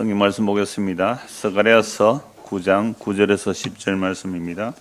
성경 말씀 보겠습니다. 스가랴서 9장 9절에서 10절 말씀입니다.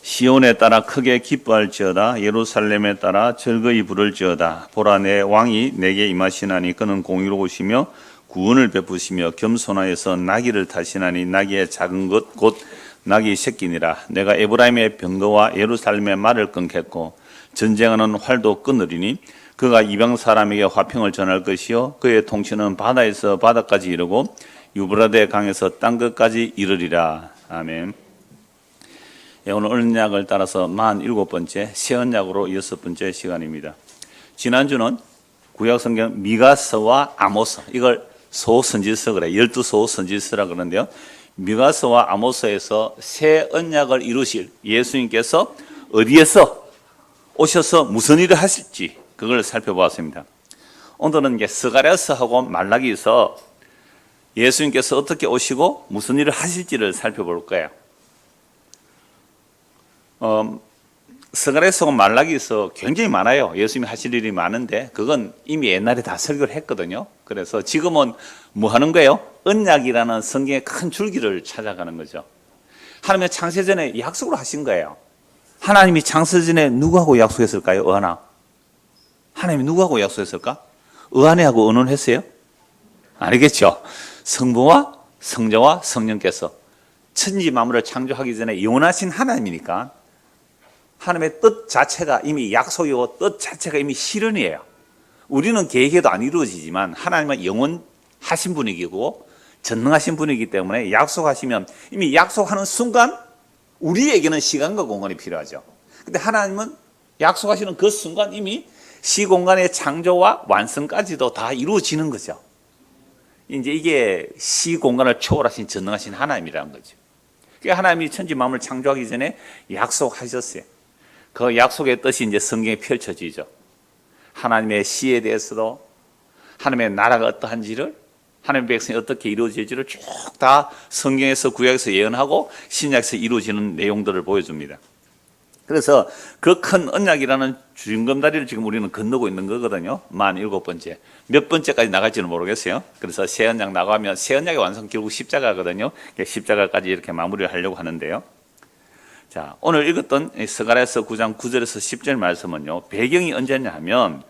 시온에 따라 크게 기뻐할지어다. 예루살렘에 따라 즐거이 부를지어다. 보라, 내 왕이 내게 임하시나니 그는 공의로우시며 구원을 베푸시며 겸손하여서 나귀를 타시나니 나귀의 작은 것 곧 나귀 새끼니라. 내가 에브라임의 병거와 예루살렘의 말을 끊겠고 전쟁하는 활도 끊으리니 그가 이방 사람에게 화평을 전할 것이요 그의 통치는 바다에서 바다까지 이르고 유브라데 강에서 땅끝까지 이르리라. 아멘. 예, 오늘 언약을 따라서 47번째 새 언약으로 6번째 시간입니다. 지난주는 구약성경 미가서와 아모스, 이걸 소선지서 그래, 12소선지서라 그러는데요. 미가서와 아모스에서 새 언약을 이루실 예수님께서 어디에서 오셔서 무슨 일을 하실지 그걸 살펴보았습니다. 오늘은 이제 스가랴서하고 말라기서 예수님께서 어떻게 오시고 무슨 일을 하실지를 살펴볼 거예요. 스가랴서하고 말라기서 굉장히 많아요. 예수님이 하실 일이 많은데 그건 이미 옛날에 다 설교를 했거든요. 그래서 지금은 뭐 하는 거예요? 언약이라는 성경의 큰 줄기를 찾아가는 거죠. 하나님은 창세전에 약속을 하신 거예요. 하나님이 창세전에 누구하고 약속했을까요? 어하나? 하나님이 누구하고 약속했을까? 어하네하고 언언했어요? 아니겠죠. 성부와 성자와 성령께서 천지 만물을 창조하기 전에 영원하신 하나님이니까 하나님의 뜻 자체가 이미 약속이고 뜻 자체가 이미 실현이에요. 우리는 계획해도 안 이루어지지만 하나님은 영원하신 분이고 전능하신 분이기 때문에 약속하시면 이미 약속하는 순간 우리에게는 시간과 공간이 필요하죠. 근데 하나님은 약속하시는 그 순간 이미 시공간의 창조와 완성까지도 다 이루어지는 거죠. 이제 이게 시공간을 초월하신 전능하신 하나님이라는 거죠. 그러니까 하나님이 천지 만물을 창조하기 전에 약속하셨어요. 그 약속의 뜻이 이제 성경에 펼쳐지죠. 하나님의 시에 대해서도 하나님의 나라가 어떠한지를 하나님의 백성이 어떻게 이루어질지를 쭉 다 성경에서 구약에서 예언하고 신약에서 이루어지는 내용들을 보여줍니다. 그래서 그 큰 언약이라는 주인검다리를 지금 우리는 건너고 있는 거거든요. 47번째. 몇 번째까지 나갈지는 모르겠어요. 그래서 새 언약 나가면 새 언약의 완성 결국 십자가거든요. 십자가까지 이렇게 마무리를 하려고 하는데요. 자, 오늘 읽었던 스가랴서 9장 9절에서 10절 말씀은요. 배경이 언제냐 하면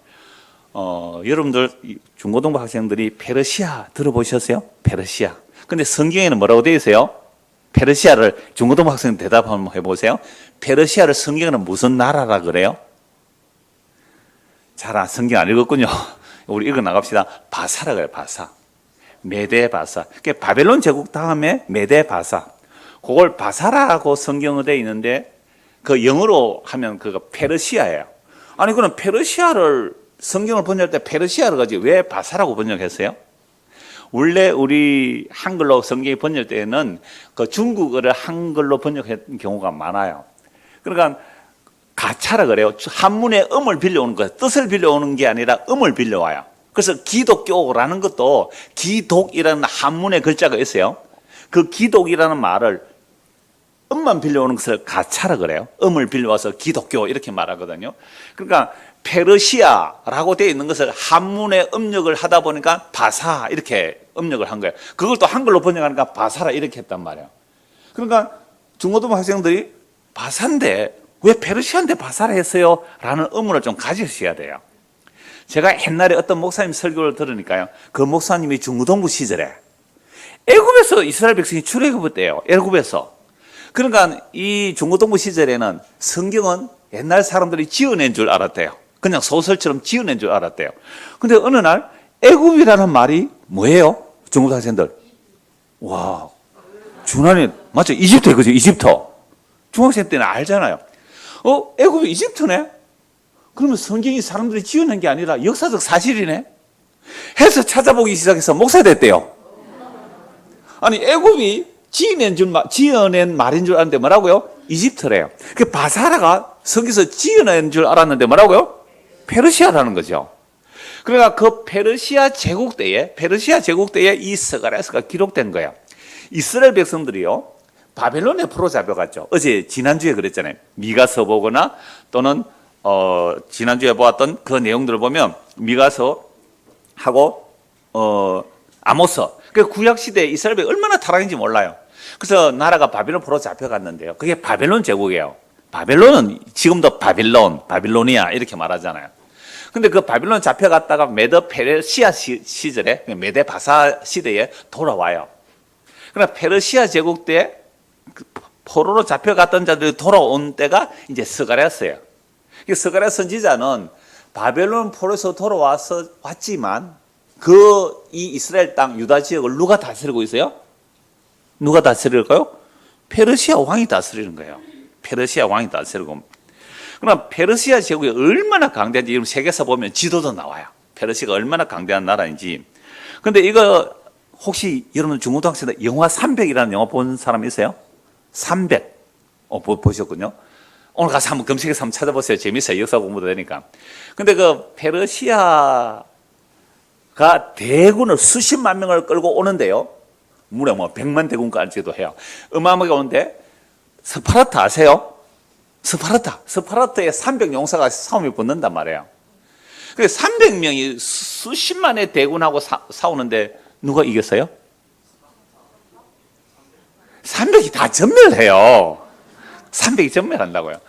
여러분들 중고등부 학생들이 페르시아 들어보셨어요? 페르시아. 근데 성경에는 뭐라고 되어 있어요? 페르시아를 중고등부 학생 대답 한번 해보세요. 페르시아를 성경에는 무슨 나라라 그래요? 잘 성경 안 읽었군요. 우리 읽어 나갑시다. 바사라 그래요. 바사. 메데 바사. 그러니까 바벨론 제국 다음에 메데 바사. 그걸 바사라고 성경에 되어 있는데 그 영어로 하면 그거 페르시아예요. 아니 그럼 페르시아를 성경을 번역할 때 페르시아를 가지 왜 바사라고 번역했어요? 원래 우리 한글로 성경이 번역 때는 그 중국어를 한글로 번역한 경우가 많아요. 그러니까 가차라 그래요. 한문의 음을 빌려오는 거예요. 뜻을 빌려오는 게 아니라 음을 빌려와요. 그래서 기독교라는 것도 기독이라는 한문의 글자가 있어요. 그 기독이라는 말을 음만 빌려오는 것을 가차라 그래요. 음을 빌려와서 기독교 이렇게 말하거든요. 그러니까 페르시아라고 되어 있는 것을 한문에 음력을 하다 보니까 바사 이렇게 음력을 한 거예요. 그걸 또 한글로 번역하니까 바사라 이렇게 했단 말이에요. 그러니까 중고등부 학생들이 바사인데 왜 페르시아인데 바사라 했어요? 라는 의문을 좀 가지셔야 돼요. 제가 옛날에 어떤 목사님 설교를 들으니까요. 그 목사님이 중고등부 시절에 애굽에서 이스라엘 백성이 출애굽했대요. 애굽에서. 그러니까 이 중고등부 시절에는 성경은 옛날 사람들이 지어낸 줄 알았대요. 그냥 소설처럼 지어낸 줄 알았대요. 근데 어느 날 애굽이라는 말이 뭐예요? 중고등부 학생들. 와, 준환이 맞죠? 이집트에 그죠? 이집트. 중학생 때는 알잖아요. 애굽이 이집트네? 그러면 성경이 사람들이 지어낸 게 아니라 역사적 사실이네? 해서 찾아보기 시작해서 목사 됐대요. 아니 애굽이 지어낸 말인 줄 알았는데 뭐라고요? 이집트래요. 그 바사라가 성경에서 지어낸 줄 알았는데 뭐라고요? 페르시아라는 거죠. 그러니까 그 페르시아 제국 때에 이 스가랴서가 기록된 거예요. 이스라엘 백성들이요 바벨론에 풀어잡혀갔죠. 어제 지난주에 그랬잖아요. 미가서 보거나 또는 지난주에 보았던 그 내용들을 보면 미가서하고 아모스. 그 구약 시대에 이스라엘이 얼마나 타락인지 몰라요. 그래서 나라가 바벨론 포로 잡혀갔는데요. 그게 바벨론 제국이에요. 바벨론은 지금도 바빌로니아 이렇게 말하잖아요. 근데 그 바빌론 잡혀갔다가 메드 페르시아 시절에 메데 바사 시대에 돌아와요. 그러나 페르시아 제국 때 포로로 잡혀갔던 자들이 돌아온 때가 이제 스가랴서예요. 스가랴 선지자는 바벨론 포로에서 왔지만 이 이스라엘 땅 유다 지역을 누가 다스리고 있어요? 누가 다스릴까요? 페르시아 왕이 다스리는 거예요. 페르시아 왕이 다스리고. 그러나 페르시아 제국이 얼마나 강대한지 지금 세계사 보면 지도도 나와요. 페르시아가 얼마나 강대한 나라인지. 근데 이거 혹시 여러분 중고등학생 때 영화 300이라는 영화 본 사람 있어요? 300. 보셨군요. 오늘 가서 한번 검색해서 한번 찾아보세요. 재밌어요. 역사 공부도 되니까. 근데 그 페르시아가 대군을 수십만 명을 끌고 오는데요. 무려 100만 대군까지도 해요. 어마어마하게 오는데 스파르타 아세요? 스파르타에 300용사가 싸움이 붙는단 말이에요. 그 300명이 수십만의 대군하고 싸우는데 누가 이겼어요? 300이 다 전멸해요. 300이 전멸한다고요.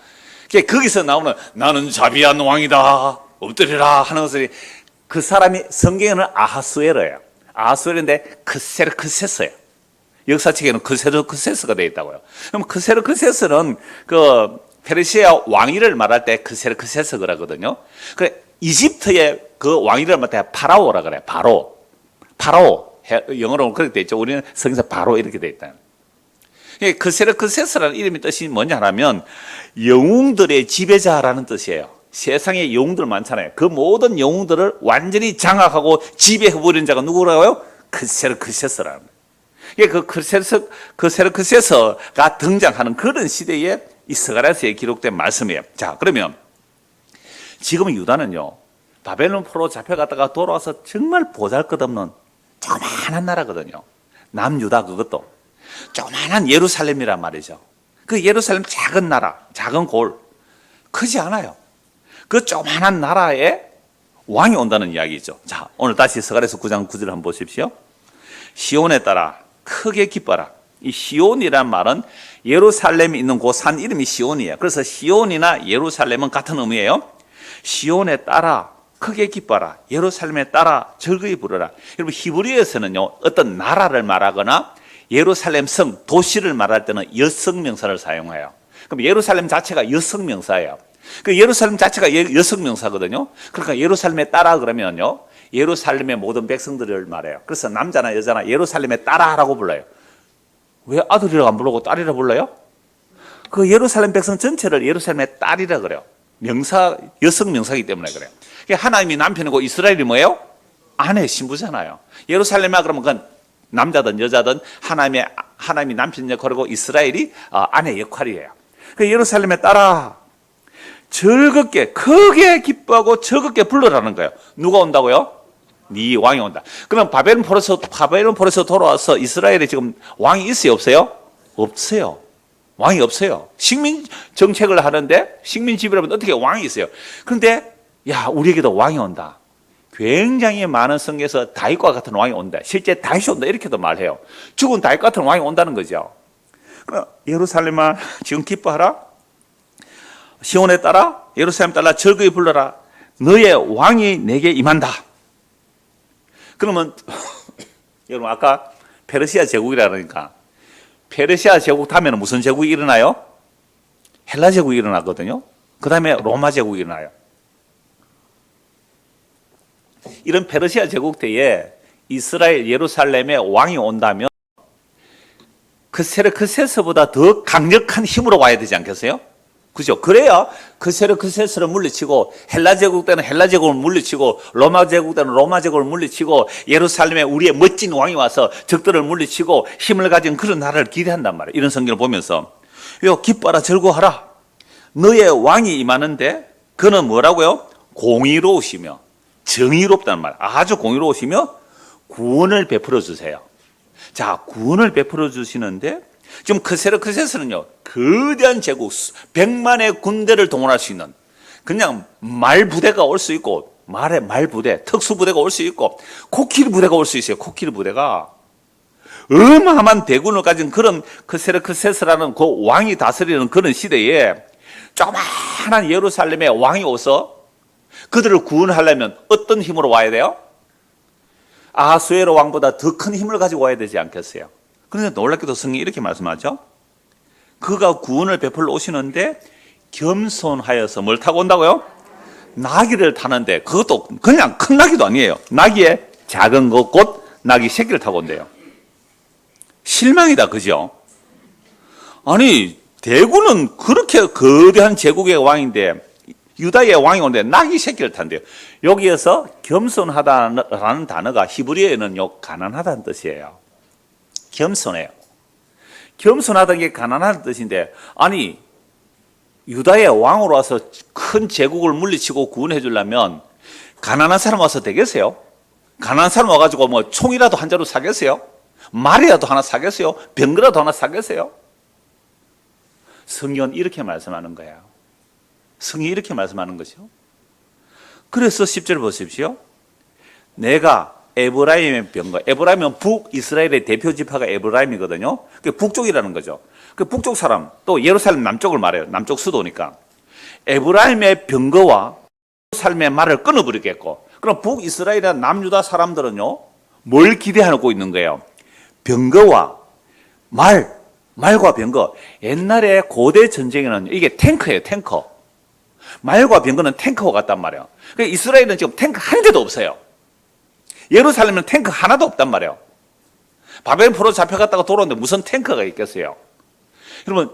거기서 나오는 나는 자비한 왕이다 엎드리라 하는 것을 그 사람이 성경에는 아하수에르예요. 아하수에르인데 크세르크세스예요. 역사책에는 크세르크세스가 되어 있다고요. 그럼 크세르크세스는 그 페르시아 왕위를 말할 때 크세르크세스 그러거든요. 그 이집트의 그 왕위를 말할 때 파라오라 그래요. 파라오. 영어로는 그렇게 되어 있죠. 우리는 성경에서 바로 이렇게 되어 있다. 크세르크세스라는 이름의 뜻이 뭐냐 하면 영웅들의 지배자라는 뜻이에요. 세상에 영웅들 많잖아요. 그 모든 영웅들을 완전히 장악하고 지배해버린 자가 누구라고요? 크세르크세스라는 거예요. 그 크세르크세스가 등장하는 그런 시대에 이 스가랴서에 기록된 말씀이에요. 자, 그러면 지금 유다는요, 바벨론 포로 잡혀갔다가 돌아와서 정말 보잘것없는 조그만한 나라거든요. 남유다 그것도. 조그만한 예루살렘이란 말이죠. 그 예루살렘 작은 나라, 작은 골, 크지 않아요. 그 조그만한 나라에 왕이 온다는 이야기죠. 자, 오늘 다시 스가랴서 9장 9절 한번 보십시오. 시온에 따라 크게 기뻐라. 이 시온이란 말은 예루살렘이 있는 그 산 이름이 시온이에요. 그래서 시온이나 예루살렘은 같은 의미예요. 시온에 따라 크게 기뻐라. 예루살렘에 따라 즐거이 부르라. 여러분 히브리어에서는요, 어떤 나라를 말하거나 예루살렘 성, 도시를 말할 때는 여성명사를 사용해요. 그럼 예루살렘 자체가 여성명사예요. 그 예루살렘 자체가 여성명사거든요. 그러니까 예루살렘에 따라 그러면요, 예루살렘의 모든 백성들을 말해요. 그래서 남자나 여자나 예루살렘에 따라라고 불러요. 왜 아들이라고 안 부르고 딸이라 불러요? 그 예루살렘 백성 전체를 예루살렘의 딸이라 그래요. 명사, 여성 명사이기 때문에 그래요. 하나님이 남편이고 이스라엘이 뭐예요? 아내, 신부잖아요. 예루살렘이라 그러면 그건 남자든 여자든 하나님이 남편 역할이고 이스라엘이 아내 역할이에요. 그 예루살렘에 따라 즐겁게, 크게 기뻐하고 즐겁게 불러라는 거예요. 누가 온다고요? 네 왕이 온다. 그럼 바벨론 포로에서 돌아와서 이스라엘에 지금 왕이 있어요, 없어요? 없어요. 왕이 없어요. 식민 정책을 하는데 식민 지배라면 어떻게 왕이 있어요? 그런데 야, 우리에게도 왕이 온다. 굉장히 많은 성경에서 다윗과 같은 왕이 온다. 실제 다윗이 온다 이렇게도 말해요. 죽은 다윗 같은 왕이 온다는 거죠. 그럼 예루살렘아 지금 기뻐하라. 시온에 따라 예루살렘 따라 즐거이 불러라. 너의 왕이 내게 임한다. 그러면 여러분 아까 페르시아 제국이라 그러니까 페르시아 제국 다음에는 무슨 제국이 일어나요? 헬라 제국이 일어나거든요. 그 다음에 로마 제국이 일어나요. 이런 페르시아 제국 때에 이스라엘 예루살렘에 왕이 온다면 크세르크세스보다 더 강력한 힘으로 와야 되지 않겠어요? 그죠? 그래야 크세르크세스를 물리치고 헬라 제국 때는 헬라 제국을 물리치고 로마 제국 때는 로마 제국을 물리치고 예루살렘에 우리의 멋진 왕이 와서 적들을 물리치고 힘을 가진 그런 나라를 기대한단 말이에요. 이런 성경을 보면서 기뻐라 즐거워하라. 너의 왕이 임하는데 그는 뭐라고요? 공의로우시며 정의롭다는 말. 아주 공의로우시며 구원을 베풀어 주세요. 자, 구원을 베풀어 주시는데 지금 크세르크세스는요, 거대한 제국, 100만의 군대를 동원할 수 있는 그냥 말 부대가 올 수 있고 말 부대, 특수 부대가 올 수 있고 코끼리 부대가 올 수 있어요. 코끼리 부대가 어마어마한 대군을 가진 그런 크세르크세스라는 그 왕이 다스리는 그런 시대에 조그마한 예루살렘에 왕이 오서 그들을 구원하려면 어떤 힘으로 와야 돼요? 아하수에로 왕보다 더 큰 힘을 가지고 와야 되지 않겠어요? 그런데 놀랍게도 성경이 이렇게 말씀하죠. 그가 구원을 베풀러 오시는데 겸손하여서 뭘 타고 온다고요? 나귀를 타는데 그것도 그냥 큰 나귀도 아니에요. 나귀의 작은 것 곧 나귀 새끼를 타고 온대요. 실망이다, 그죠? 아니 대구는 그렇게 거대한 제국의 왕인데 유다의 왕이 오는데 나귀 새끼를 탄대요. 여기에서 겸손하다라는 단어가 히브리어에는 가난하다는 뜻이에요. 겸손해요. 겸손하다는 게 가난하다는 뜻인데 아니 유다의 왕으로 와서 큰 제국을 물리치고 구원해 주려면 가난한 사람 와서 되겠어요? 가난한 사람 와가지고 뭐 총이라도 한 자루 사겠어요? 말이라도 하나 사겠어요? 병거라도 하나 사겠어요? 성경은 이렇게 말씀하는 거예요. 성경이 이렇게 말씀하는 거죠. 그래서 10절 보십시오. 내가 에브라임의 병거, 에브라임은 북이스라엘의 대표 지파가 에브라임이거든요. 그게 북쪽이라는 거죠. 그 북쪽 사람, 또 예루살렘 남쪽을 말해요. 남쪽 수도니까. 에브라임의 병거와 예루살렘의 말을 끊어버리겠고, 그럼 북이스라엘이나 남유다 사람들은요, 뭘 기대하고 있는 거예요? 병거와 말과 병거. 옛날에 고대 전쟁에는 이게 탱크예요, 탱커. 말과 병거는 탱커와 같단 말이에요. 그러니까 이스라엘은 지금 탱크 한 대도 없어요. 예루살렘은 탱크 하나도 없단 말이에요. 바벨 포로 잡혀갔다가 돌아오는데 무슨 탱크가 있겠어요? 여러분,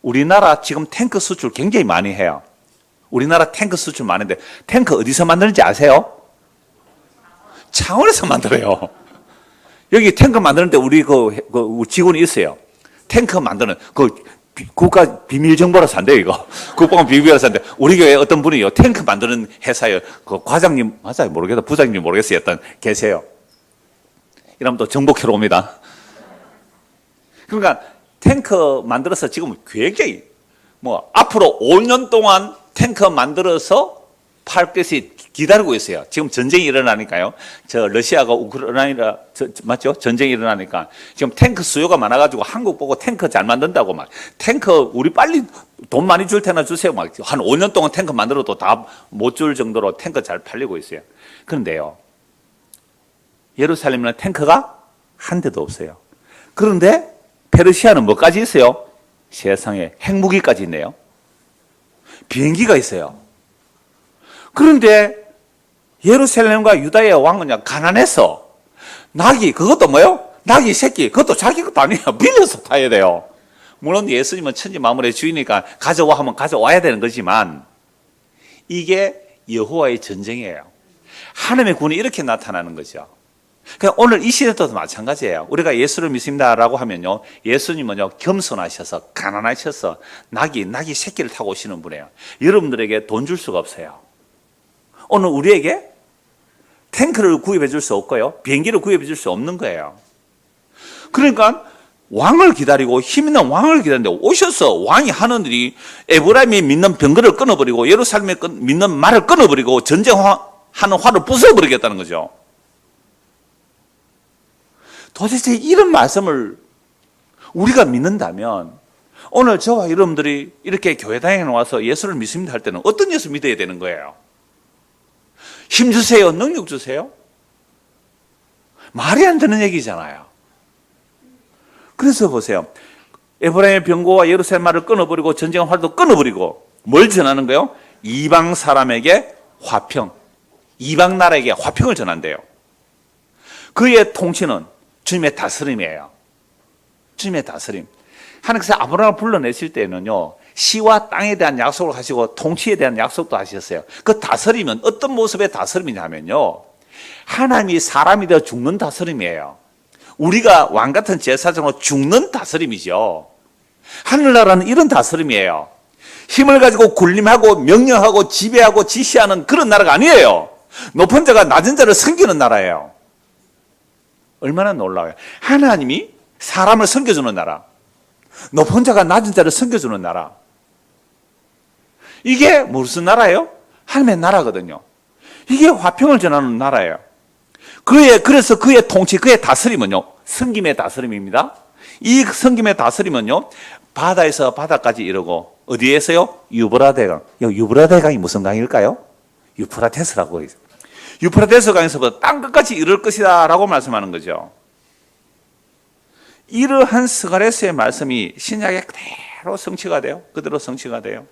우리나라 지금 탱크 수출 굉장히 많이 해요. 우리나라 탱크 수출 많은데 탱크 어디서 만드는지 아세요? 창원에서 만들어요. 여기 탱크 만드는데 우리 직원이 있어요. 탱크 만드는 국가 비밀 정보라서 안 돼요, 이거. 국방 비밀이라서 안 돼. 우리 교회 어떤 분이요, 탱크 만드는 회사요. 그 과장님, 맞아요. 모르겠다. 부장님 모르겠어요. 어떤 계세요. 이러면 또 정복해로 옵니다. 그러니까 탱크 만들어서 지금 굉장히 앞으로 5년 동안 탱크 만들어서 팔 것이 기다리고 있어요. 지금 전쟁이 일어나니까요. 러시아가 우크라이나 맞죠? 전쟁이 일어나니까 지금 탱크 수요가 많아가지고 한국 보고 탱크 잘 만든다고 막 탱크 우리 빨리 돈 많이 줄 테나 주세요. 막 한 5년 동안 탱크 만들어도 다 못 줄 정도로 탱크 잘 팔리고 있어요. 그런데요, 예루살렘에는 탱크가 한 대도 없어요. 그런데 페르시아는 뭐까지 있어요? 세상에 핵무기까지 있네요. 비행기가 있어요. 그런데 예루살렘과 유다의 왕은 그냥 가난해서 나귀, 그것도 뭐요? 나귀 새끼, 그것도 자기 것도 아니에요. 빌려서 타야 돼요. 물론 예수님은 천지 만물의 주이니까 가져와 하면 가져와야 되는 거지만 이게 여호와의 전쟁이에요. 하나님의 군이 이렇게 나타나는 거죠. 그러니까 오늘 이 시대도 마찬가지예요. 우리가 예수를 믿습니다라고 하면요, 예수님은요 겸손하셔서 가난하셔서 나귀 새끼를 타고 오시는 분이에요. 여러분들에게 돈 줄 수가 없어요. 오늘 우리에게 탱크를 구입해 줄 수 없고요, 비행기를 구입해 줄 수 없는 거예요. 그러니까 왕을 기다리고 힘 있는 왕을 기다리는데 오셔서 왕이 하는 일이 에브라임이 믿는 병거를 끊어버리고 예루살렘에 믿는 말을 끊어버리고 전쟁하는 활을 부숴버리겠다는 거죠. 도대체 이런 말씀을 우리가 믿는다면 오늘 저와 여러분들이 이렇게 교회 다니러 와서 예수를 믿습니다 할 때는 어떤 예수 믿어야 되는 거예요? 힘 주세요? 능력 주세요? 말이 안 되는 얘기잖아요. 그래서 보세요. 에브라임의 병거와 예루살렘 말을 끊어버리고 전쟁 활도 끊어버리고 뭘 전하는 거예요? 이방 사람에게 화평, 이방 나라에게 화평을 전한대요. 그의 통치는 주님의 다스림이에요. 주님의 다스림. 하나님께서 아브라함을 불러내실 때는요, 시와 땅에 대한 약속을 하시고 통치에 대한 약속도 하셨어요. 그 다스림은 어떤 모습의 다스림이냐면요, 하나님이 사람이 되어 죽는 다스림이에요. 우리가 왕 같은 제사장으로 죽는 다스림이죠. 하늘나라는 이런 다스림이에요. 힘을 가지고 군림하고 명령하고 지배하고 지시하는 그런 나라가 아니에요. 높은 자가 낮은 자를 섬기는 나라예요. 얼마나 놀라워요. 하나님이 사람을 섬겨주는 나라, 높은 자가 낮은 자를 섬겨주는 나라. 이게 무슨 나라예요? 하나님의 나라거든요. 이게 화평을 전하는 나라예요. 그래서 그의 통치, 그의 다스림은요, 성김의 다스림입니다. 이 성김의 다스림은요, 바다에서 바다까지 이르고, 어디에서요? 유브라데강. 유브라데강이 무슨 강일까요? 유프라테스라고 그러죠. 유프라테스 강에서부터 땅 끝까지 이를 것이다 라고 말씀하는 거죠. 이러한 스가랴서의 말씀이 신약에 그대로 성취가 돼요. 그대로 성취가 돼요.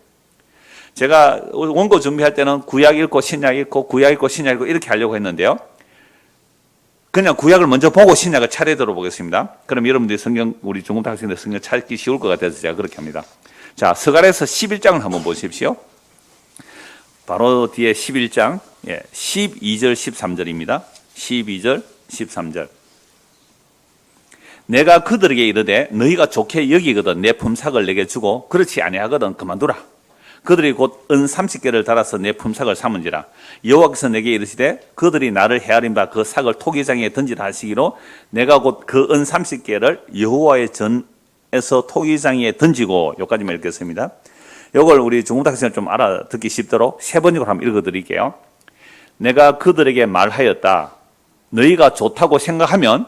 제가 원고 준비할 때는 구약 읽고 신약 읽고 구약 읽고 신약 읽고 이렇게 하려고 했는데요. 그냥 구약을 먼저 보고 신약을 차례 들어보겠습니다. 그럼 여러분들이 성경, 우리 중급 학생들 성경 찾기 쉬울 것 같아서 제가 그렇게 합니다. 자, 스가랴서 11장을 한번 보십시오. 바로 뒤에 11장, 12절, 13절입니다. 12절, 13절. 내가 그들에게 이르되 너희가 좋게 여기거든 내 품삯을 내게 주고 그렇지 아니하거든 그만두라. 그들이 곧 은 30개를 달아서 내 품삯을 삼은지라. 여호와께서 내게 이르시되 그들이 나를 헤아린 바 그 삭을 토기장에 던지라 하시기로 내가 곧 그 은 30개를 여호와의 전에서 토기장에 던지고, 여기까지만 읽겠습니다. 이걸 우리 중고등학생을 좀 알아듣기 쉽도록 세 번역으로 한번 읽어드릴게요. 내가 그들에게 말하였다. 너희가 좋다고 생각하면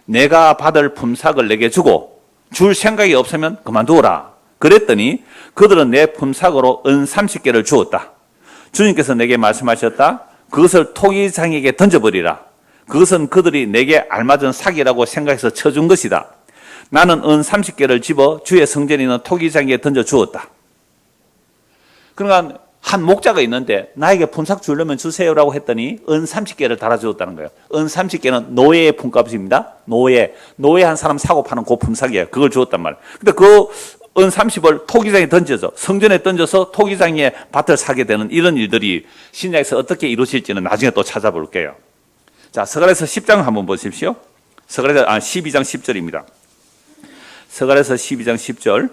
내가 받을 품삯을 내게 주고 줄 생각이 없으면 그만두어라. 그랬더니 그들은 내 품삯으로 은 30개를 주었다. 주님께서 내게 말씀하셨다. 그것을 토기장에게 던져버리라. 그것은 그들이 내게 알맞은 삭이라고 생각해서 쳐준 것이다. 나는 은 30개를 집어 주의 성전에 있는 토기장에 던져 주었다. 그러니까 한 목자가 있는데 나에게 품삯 주려면 주세요라고 했더니 은 30개를 달아주었다는 거예요. 은 30개는 노예의 품값입니다. 노예 한 사람 사고 파는 그 품삯이에요. 그걸 주었단 말이에요. 근데 그 은 30을 토기장에 던져서, 성전에 던져서 토기장에 밭을 사게 되는 이런 일들이 신약에서 어떻게 이루어질지는 나중에 또 찾아볼게요. 자, 스가랴서 10장 한번 보십시오. 12장 10절입니다. 스가랴서 12장 10절.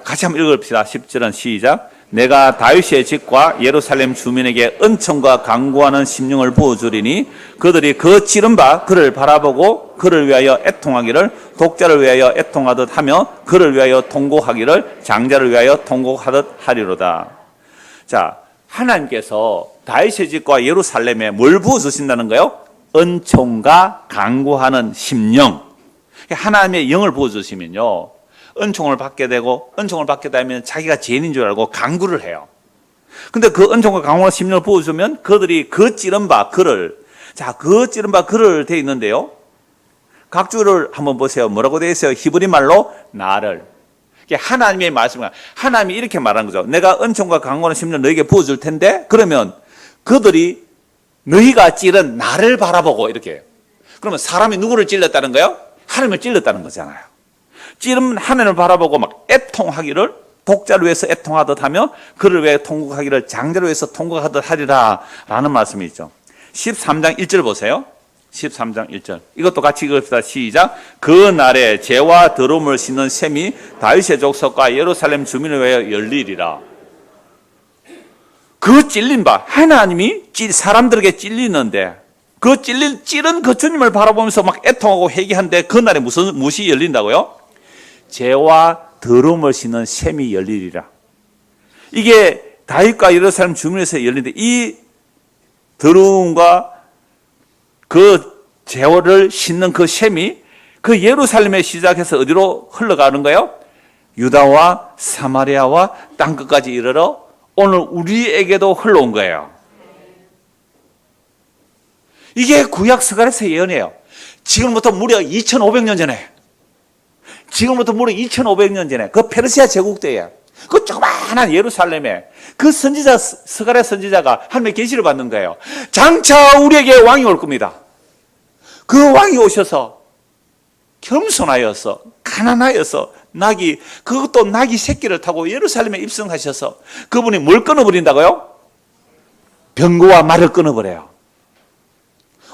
같이 한번 읽어봅시다. 10절은 시작. 내가 다윗의 집과 예루살렘 주민에게 은총과 강구하는 심령을 부어주리니 그들이 그 찌른 바 그를 바라보고 그를 위하여 애통하기를 독자를 위하여 애통하듯 하며 그를 위하여 통곡하기를 장자를 위하여 통곡하듯 하리로다. 자, 하나님께서 다윗의 집과 예루살렘에 뭘 부어주신다는 거예요? 은총과 강구하는 심령. 하나님의 영을 부어주시면요, 은총을 받게 되고, 은총을 받게 되면 자기가 죄인인 줄 알고 강구를 해요. 근데 그 은총과 강구와 심령을 부어주면 그들이 그 찌른 바 그를, 자, 그 찌른 바 그를 돼 있는데요, 각주를 한번 보세요. 뭐라고 돼 있어요? 히브리 말로 나를. 하나님의 말씀을, 하나님이 이렇게 말하는 거죠. 내가 은총과 강구와 심령을 너에게 부어줄 텐데, 그러면 그들이 너희가 찌른 나를 바라보고 이렇게 해요. 그러면 사람이 누구를 찔렀다는 거예요? 하나님을 찔렀다는 거잖아요. 찌른 하나님을 바라보고 막 애통하기를, 독자를 위해서 애통하듯 하며 그를 위해 통곡하기를 장자를 위해서 통곡하듯 하리라 라는 말씀이 있죠. 13장 1절 보세요. 13장 1절. 이것도 같이 읽읍시다. 시작. 그 날에 죄와 더러움을 씻는 셈이 다윗의 족속과 예루살렘 주민을 위하여 열리리라. 그 찔린 바, 하나님이 사람들에게 찔리는데 그 찌른 그 주님을 바라보면서 막 애통하고 회개한데 그 날에 무엇이 열린다고요? 죄와 더러움을 씻는 셈이 열리리라. 이게 다윗과 예루살렘 주민에서 열리는데 이 더러움과 그 죄를 씻는 그 셈이 그 예루살렘에 시작해서 어디로 흘러가는 거예요? 유다와 사마리아와 땅끝까지 이르러 오늘 우리에게도 흘러온 거예요. 이게 구약 스가랴서의 예언이에요. 지금부터 무려 2500년 전에, 지금부터 무려 2500년 전에 그 페르시아 제국 때에 그 조그마한 예루살렘에 그 선지자, 스가랴 선지자가 하나님의 계시를 받는 거예요. 장차 우리에게 왕이 올 겁니다. 그 왕이 오셔서 겸손하여서 가난하여서 그것도 낙이 새끼를 타고 예루살렘에 입성하셔서 그분이 뭘 끊어버린다고요? 병거와 말을 끊어버려요.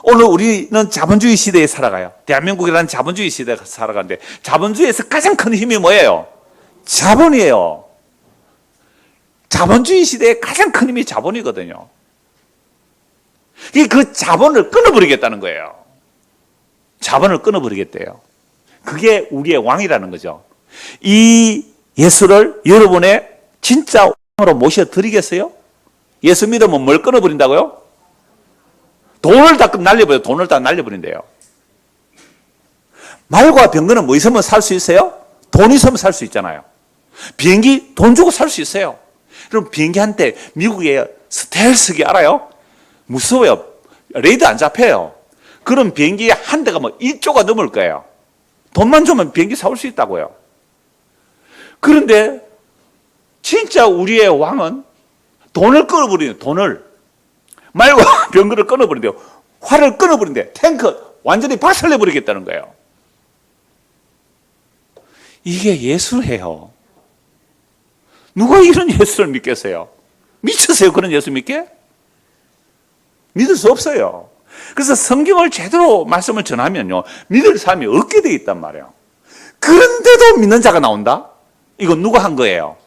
오늘 우리는 자본주의 시대에 살아가요. 대한민국이라는 자본주의 시대에 살아가는데 자본주의에서 가장 큰 힘이 뭐예요? 자본이에요. 자본주의 시대에 가장 큰 힘이 자본이거든요. 그 자본을 끊어버리겠다는 거예요. 자본을 끊어버리겠대요. 그게 우리의 왕이라는 거죠. 이 예수를 여러분의 진짜 왕으로 모셔드리겠어요? 예수 믿으면 뭘 끊어버린다고요? 돈을 다 날려버려요. 돈을 다 날려버린대요. 말과 병거는 뭐 있으면 살 수 있어요? 돈 있으면 살 수 있잖아요. 비행기 돈 주고 살 수 있어요. 그럼 비행기 한때 미국에 스텔스기 알아요? 무서워요. 레이더 안 잡혀요. 그럼 비행기 한 대가 뭐 1조가 넘을 거예요. 돈만 주면 비행기 사올 수 있다고요. 그런데 진짜 우리의 왕은 돈을 끊어버리는 돈을 말과 병거를 끊어버린대요. 활을 끊어버린대. 탱크 완전히 박살내버리겠다는 거예요. 이게 예수예요. 누가 이런 예수를 믿겠어요? 미쳤어요? 그런 예수 믿게? 믿을 수 없어요. 그래서 성경을 제대로 말씀을 전하면요, 믿을 사람이 없게 되어 있단 말이에요. 그런데도 믿는 자가 나온다? 이건 누가 한 거예요?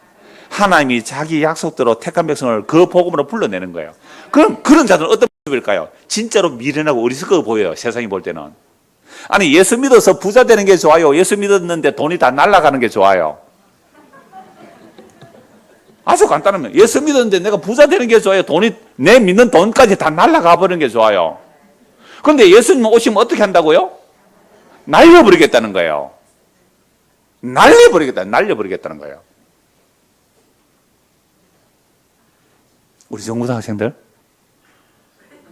하나님이 자기 약속대로 택한 백성을 그 복음으로 불러내는 거예요. 그럼 그런 자들은 어떤 모습일까요? 진짜로 미련하고 어리석어 보여요. 세상이 볼 때는. 아니, 예수 믿어서 부자 되는 게 좋아요? 예수 믿었는데 돈이 다 날아가는 게 좋아요? 아주 간단합니다. 예수 믿었는데 내가 부자 되는 게 좋아요? 돈이, 내 믿는 돈까지 다 날아가 버리는 게 좋아요? 그런데 예수님 오시면 어떻게 한다고요? 날려버리겠다는 거예요. 날려버리겠다는 거예요. 우리 정부대학생들,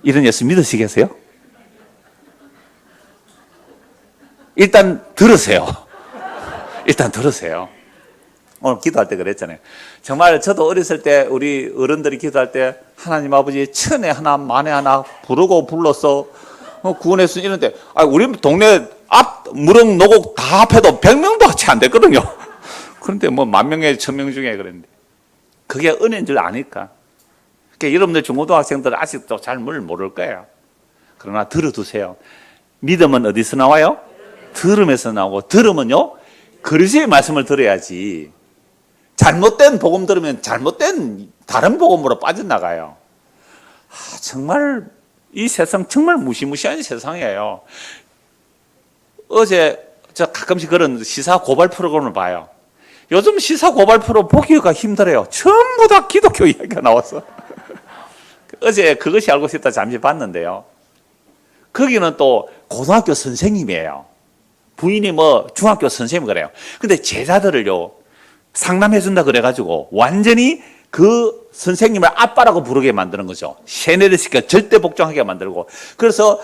이런 예수 믿으시겠어요? 일단 들으세요. 오늘 기도할 때 그랬잖아요. 정말 저도 어렸을 때 우리 어른들이 기도할 때 하나님 아버지 천에 하나 만에 하나 부르고 불러서 구원했으니 이런데, 우리 동네 앞 무릉 노곡 다 합해도 100명도 채 안 됐거든요. 그런데 뭐 10,000명, 1,000명 중에 그랬는데 그게 은혜인 줄 아니까. 그러니까 여러분들 중고등학생들 아직도 잘 모를 거예요. 그러나 들어두세요. 믿음은 어디서 나와요? 들음에서 나오고, 들으면요 그리스도의 말씀을 들어야지. 잘못된 복음 들으면 잘못된 다른 복음으로 빠져나가요. 정말 이 세상 정말 무시무시한 세상이에요. 어제 저 가끔씩 그런 시사 고발 프로그램을 봐요. 요즘 시사 고발 프로 보기가 힘들어요. 전부 다 기독교 이야기가 나와서. 어제 그것이 알고 싶다 잠시 봤는데요. 거기는 또 고등학교 선생님이에요. 부인이 뭐 중학교 선생님 그래요. 근데 제자들을요 상담해준다 그래가지고 완전히 그 선생님을 아빠라고 부르게 만드는 거죠. 세뇌를 시켜 절대 복종하게 만들고, 그래서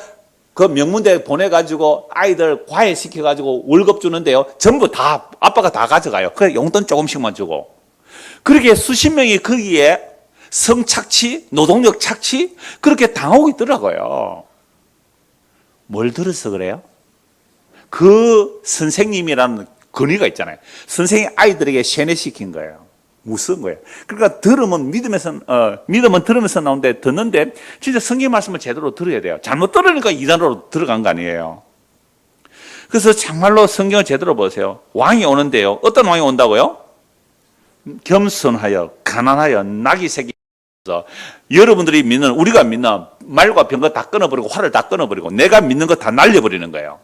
그 명문대 보내가지고 아이들 과외시켜가지고 월급 주는데요 전부 다 아빠가 다 가져가요. 그래 용돈 조금씩만 주고. 그렇게 수십 명이 거기에 성착취, 노동력 착취 그렇게 당하고 있더라고요. 뭘 들어서 그래요? 그 선생님이라는 권위가 있잖아요. 선생이 아이들에게 세뇌시킨 거예요. 무서운 거예요. 그러니까 들으면 믿음은 들으면서 나오는데, 듣는데 진짜 성경 말씀을 제대로 들어야 돼요. 잘못 들으니까 이단으로 들어간 거 아니에요. 그래서 정말로 성경을 제대로 보세요. 왕이 오는데요. 어떤 왕이 온다고요? 겸손하여 가난하여 낙이 새기면서 여러분들이 믿는, 우리가 믿는 말과 병거 다 끊어버리고 활을 다 끊어버리고 내가 믿는 거 다 날려버리는 거예요.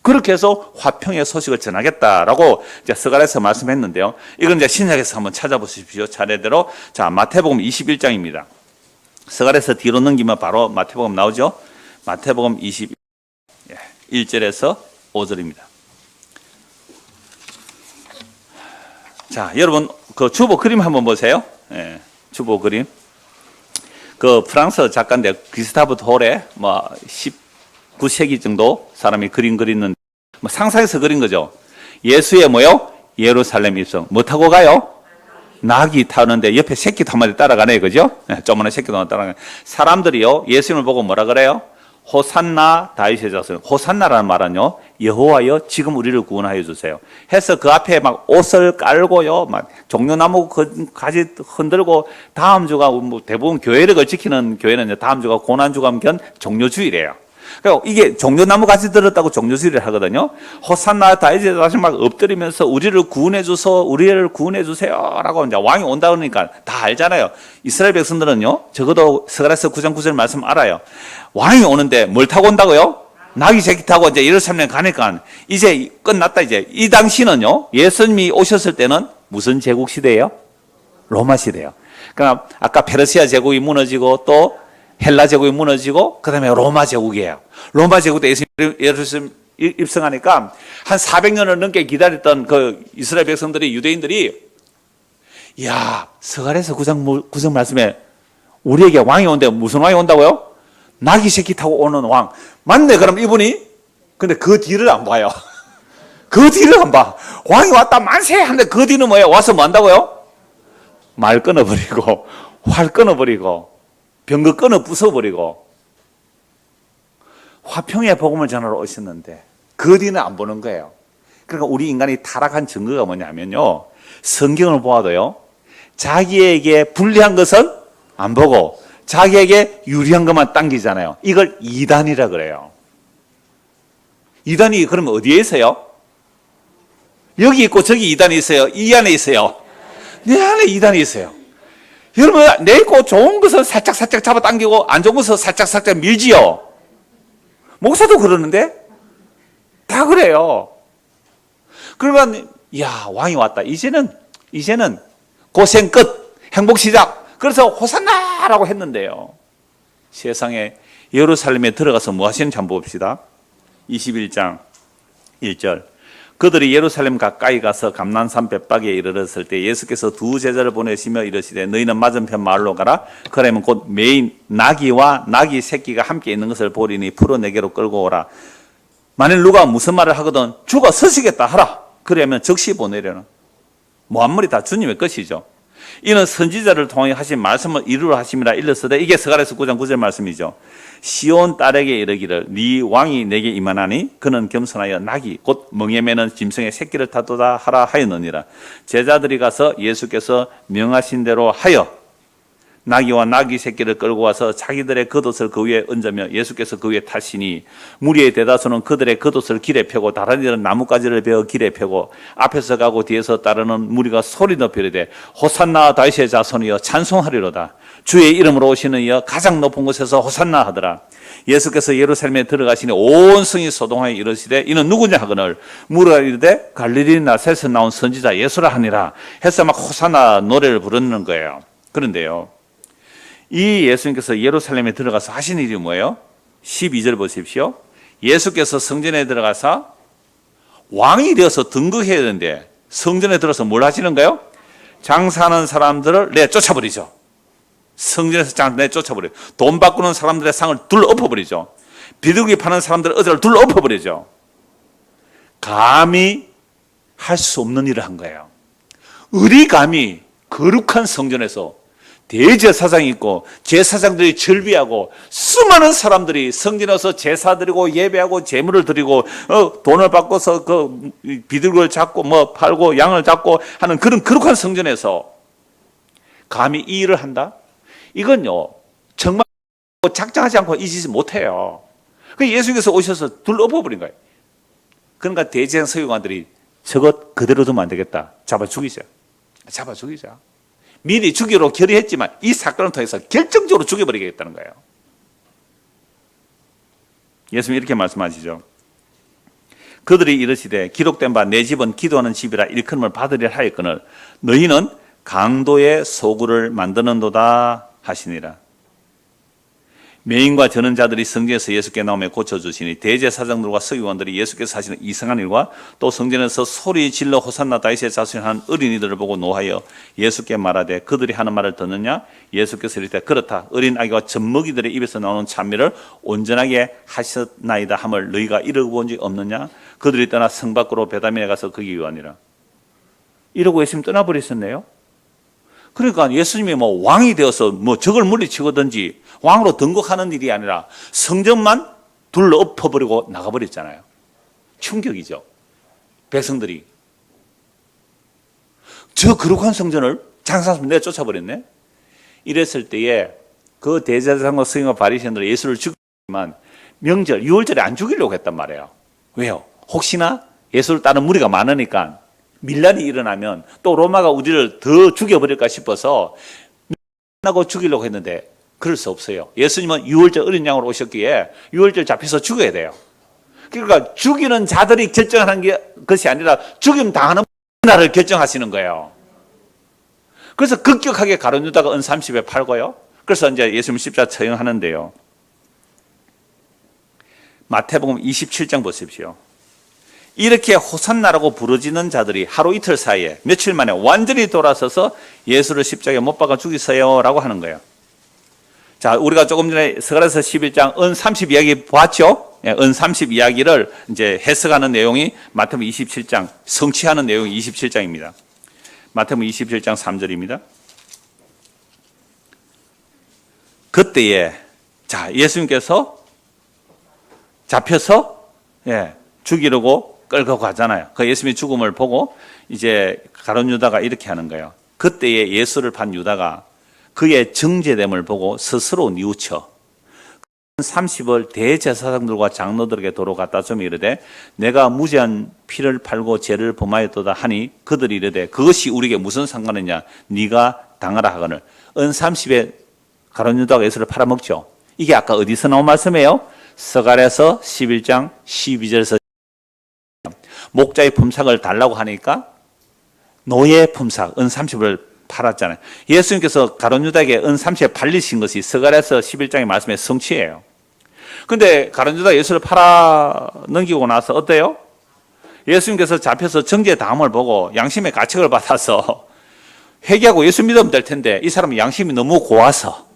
그렇게 해서 화평의 소식을 전하겠다라고 이제 스가랴에서 말씀했는데요. 이건 이제 신약에서 한번 찾아보십시오. 차례대로. 자, 마태복음 21장입니다. 스가랴에서 뒤로 넘기면 바로 마태복음 나오죠. 마태복음 21절에서 5절입니다. 자, 여러분 그 주보 그림 한번 보세요. 주보 그림. 그 프랑스 작가인데 기스타브 도레 뭐 19세기 정도 사람이 그림 그리는, 뭐 상상해서 그린 거죠. 예수의 뭐요? 예루살렘 입성. 뭐 타고 가요? 낙이 타는데 옆에 새끼도 한 마리 따라가네, 그죠? 조그마한 새끼도 하나 따라가네. 사람들이요, 예수님을 보고 뭐라 그래요? 호산나 다윗의 자손. 호산나라는 말은요, 여호와여 지금 우리를 구원하여 주세요 해서 그 앞에 막 옷을 깔고요, 막 종려나무 가지 흔들고, 다음 주가 뭐 대부분 교회를 지키는 교회는 다음 주가 고난주간 겸 종려주일이에요. 그러니까 이게 종려나무 같이 들었다고 종려주일을 하거든요. 호산나 다윗의 자손 막 엎드리면서 우리를 구원해 주소, 우리를 구원해 주세요라고 이제 왕이 온다 그러니까 다 알잖아요. 이스라엘 백성들은요, 적어도 스가랴서 9장 9절 말씀 알아요. 왕이 오는데 뭘 타고 온다고요? 낙이 새끼 타고 이제 예루살렘 가니까 이제 끝났다. 이제 이 당시는요, 예수님이 오셨을 때는 무슨 제국 시대예요? 로마 시대예요. 그러니까 아까 페르시아 제국이 무너지고 또 헬라 제국이 무너지고 그다음에 로마 제국이에요. 로마 제국 때 예루살렘 입성하니까 한 400년을 넘게 기다렸던 그 이스라엘 백성들이, 유대인들이, 야, 서갈에서 구정 말씀에 우리에게 왕이 온대. 무슨 왕이 온다고요? 나귀 새끼 타고 오는 왕. 맞네, 그럼 이분이? 근데 그 뒤를 안 봐요. 그 뒤를 안 봐. 왕이 왔다 만세 하는데 그 뒤는 뭐예요? 와서 뭐 한다고요? 말 끊어버리고, 활 끊어버리고, 병거 끊어 부숴버리고, 화평의 복음을 전하러 오셨는데 그 뒤는 안 보는 거예요. 그러니까 우리 인간이 타락한 증거가 뭐냐면요, 성경을 보아도요, 자기에게 불리한 것은 안 보고 자기에게 유리한 것만 당기잖아요. 이걸 이단이라 그래요. 이단이 그러면 어디에 있어요? 여기 있고 저기 이단이 있어요? 이 안에 있어요? 내 안에 이단이 있어요. 여러분, 내 있고 좋은 것을 살짝 잡아당기고 안 좋은 것을 살짝 밀지요. 목사도 그러는데 다 그래요. 그러면 야, 왕이 왔다. 이제는 고생 끝, 행복 시작. 그래서 호산나라고 했는데요, 세상에 예루살렘에 들어가서 뭐 하시는지 한번 봅시다. 21장 1절. 그들이 예루살렘 가까이 가서 감난산 벳박에 이르렀을 때 예수께서 두 제자를 보내시며 이르시되 너희는 맞은편 마을로 가라. 그러면 곧 매인 나귀와 나귀 새끼가 함께 있는 것을 보리니 풀어 내게로 끌고 오라. 만일 누가 무슨 말을 하거든 주가 서시겠다 하라. 그러면 즉시 보내려는. 모한물이 다 주님의 것이죠. 이는 선지자를 통해 하신 말씀을 이루려 하심이라 일렀으되, 이게 스가랴서 9장 9절 말씀이죠. 시온 딸에게 이르기를 네 왕이 내게 임하나니 그는 겸손하여 나귀 곧 멍에 매는 짐승의 새끼를 타도다 하라 하였느니라. 제자들이 가서 예수께서 명하신 대로 하여 나귀와 나귀 새끼를 끌고 와서 자기들의 겉옷을 그 위에 얹으며 예수께서 그 위에 타시니 무리의 대다수는 그들의 겉옷을 길에 펴고 다른 이들은 나뭇가지를 베어 길에 펴고 앞에서 가고 뒤에서 따르는 무리가 소리 높여 이르되 호산나 다윗의 자손이여 찬송하리로다. 주의 이름으로 오시는 이여 가장 높은 곳에서 호산나 하더라. 예수께서 예루살렘에 들어가시니 온 성이 소동하여 이르시되 이는 누구냐 하거늘 무리가 이르되 갈릴리 나사렛에서 나온 선지자 예수라 하니라 해서 막 호산나 노래를 부르는 거예요. 그런데요, 이 예수님께서 예루살렘에 들어가서 하신 일이 뭐예요? 12절 보십시오. 예수께서 성전에 들어가서 왕이 되어서 등극해야 되는데 성전에 들어서 뭘 하시는가요? 장사하는 사람들을 내쫓아버리죠. 성전에서 장사 내쫓아버려요. 돈 바꾸는 사람들의 상을 둘러 엎어버리죠. 비둘기 파는 사람들의 의자를 둘러 엎어버리죠. 감히 할 수 없는 일을 한 거예요. 우리 감히 거룩한 성전에서 대제사장이 있고 제사장들이 절비하고 수많은 사람들이 성전에 와서 제사 드리고 예배하고 제물을 드리고 돈을 바꿔서 그 비둘기를 잡고 뭐 팔고 양을 잡고 하는 그런 거룩한 성전에서 감히 이 일을 한다? 이건요, 정말 작정하지 않고 이 짓을 못해요. 그래서 예수께서 오셔서 둘러 엎어버린 거예요. 그러니까 대제사장 서기관들이 저것 그대로 두면 안 되겠다. 잡아 죽이자. 미리 죽이로 결의했지만 이 사건을 통해서 결정적으로 죽여버리겠다는 거예요. 예수님이 이렇게 말씀하시죠. 그들이 이르시되 기록된 바 내 집은 기도하는 집이라 일컬음을 받으리라 하였거늘 너희는 강도의 소굴을 만드는도다 하시니라. 매인과 저는 자들이 성전에서 예수께 나오며 고쳐주시니 대제사장들과 서기관들이 예수께서 하시는 이상한 일과 또 성전에서 소리 질러 호산나 다윗의 자손이 하는 어린이들을 보고 노하여 예수께 말하되 그들이 하는 말을 듣느냐? 예수께서 이르되 그렇다. 어린 아기와 젖먹이들의 입에서 나오는 찬미를 온전하게 하셨나이다 함을 너희가 이러고 본 적 없느냐? 그들이 떠나 성 밖으로 베다민에 가서 거기 요하니라. 이러고 예수님 떠나버리셨네요. 그러니까 예수님이 뭐 왕이 되어서 뭐 적을 물리치거든지 왕으로 등극하는 일이 아니라 성전만 둘러 엎어버리고 나가버렸잖아요. 충격이죠. 백성들이 저 거룩한 성전을 장사하면서 내쫓아버렸네. 이랬을 때에 그 대제사장과 서기관과 바리새인들은 예수를 죽이지만 명절 6월절에 안 죽이려고 했단 말이에요. 왜요? 혹시나 예수를 따르는 무리가 많으니까 밀란이 일어나면 또 로마가 우리를 더 죽여버릴까 싶어서 하고 죽이려고 했는데 그럴 수 없어요. 예수님은 6월절 어린 양으로 오셨기에 6월절 잡혀서 죽어야 돼요. 그러니까 죽이는 자들이 결정하는 것이 아니라 죽임 당하는 나를 결정하시는 거예요. 그래서 급격하게 가룟 유다가 은 30에 팔고요. 그래서 이제 예수님 십자가 처형하는데요. 마태복음 27장 보십시오. 이렇게 호산나라고 부르짖는 자들이 하루 이틀 사이에 며칠 만에 완전히 돌아서서 예수를 십자가에 못 박아 죽이세요라고 하는 거예요. 자, 우리가 조금 전에 스가랴서 11장 은 30 이야기 봤죠? 은 30 이야기를 이제 해석하는 내용이 마태복음 27장, 성취하는 내용이 27장입니다. 마태복음 27장 3절입니다. 그때에 자, 예수님께서 잡혀서 죽이려고 끌고 가잖아요. 그 예수님의 죽음을 보고 이제 가룟 유다가 이렇게 하는 거예요. 그때에 예수를 판 유다가 그의 정죄됨을 보고 스스로 뉘우쳐 30을 대제사장들과 장로들에게 도로 갖다 주며 이르되 내가 무죄한 피를 팔고 죄를 범하였도다 하니 그들이 이르되 그것이 우리에게 무슨 상관이냐 네가 당하라 하거늘 은 30에 가룟 유다가 예수를 팔아먹죠. 이게 아까 어디서 나온 말씀이에요? 스가랴서 11장 12절에서 목자의 품삯을 달라고 하니까 노예 품삯 은 30을 팔았잖아요. 예수님께서 가룟 유다에게 은 30에 팔리신 것이 스가랴서 11장의 말씀의 성취예요. 근데 가룟 유다가 예수를 팔아 넘기고 나서 어때요? 예수님께서 잡혀서 정죄 당함을 보고 양심의 가책을 받아서 회개하고 예수 믿으면 될 텐데 이 사람은 양심이 너무 고와서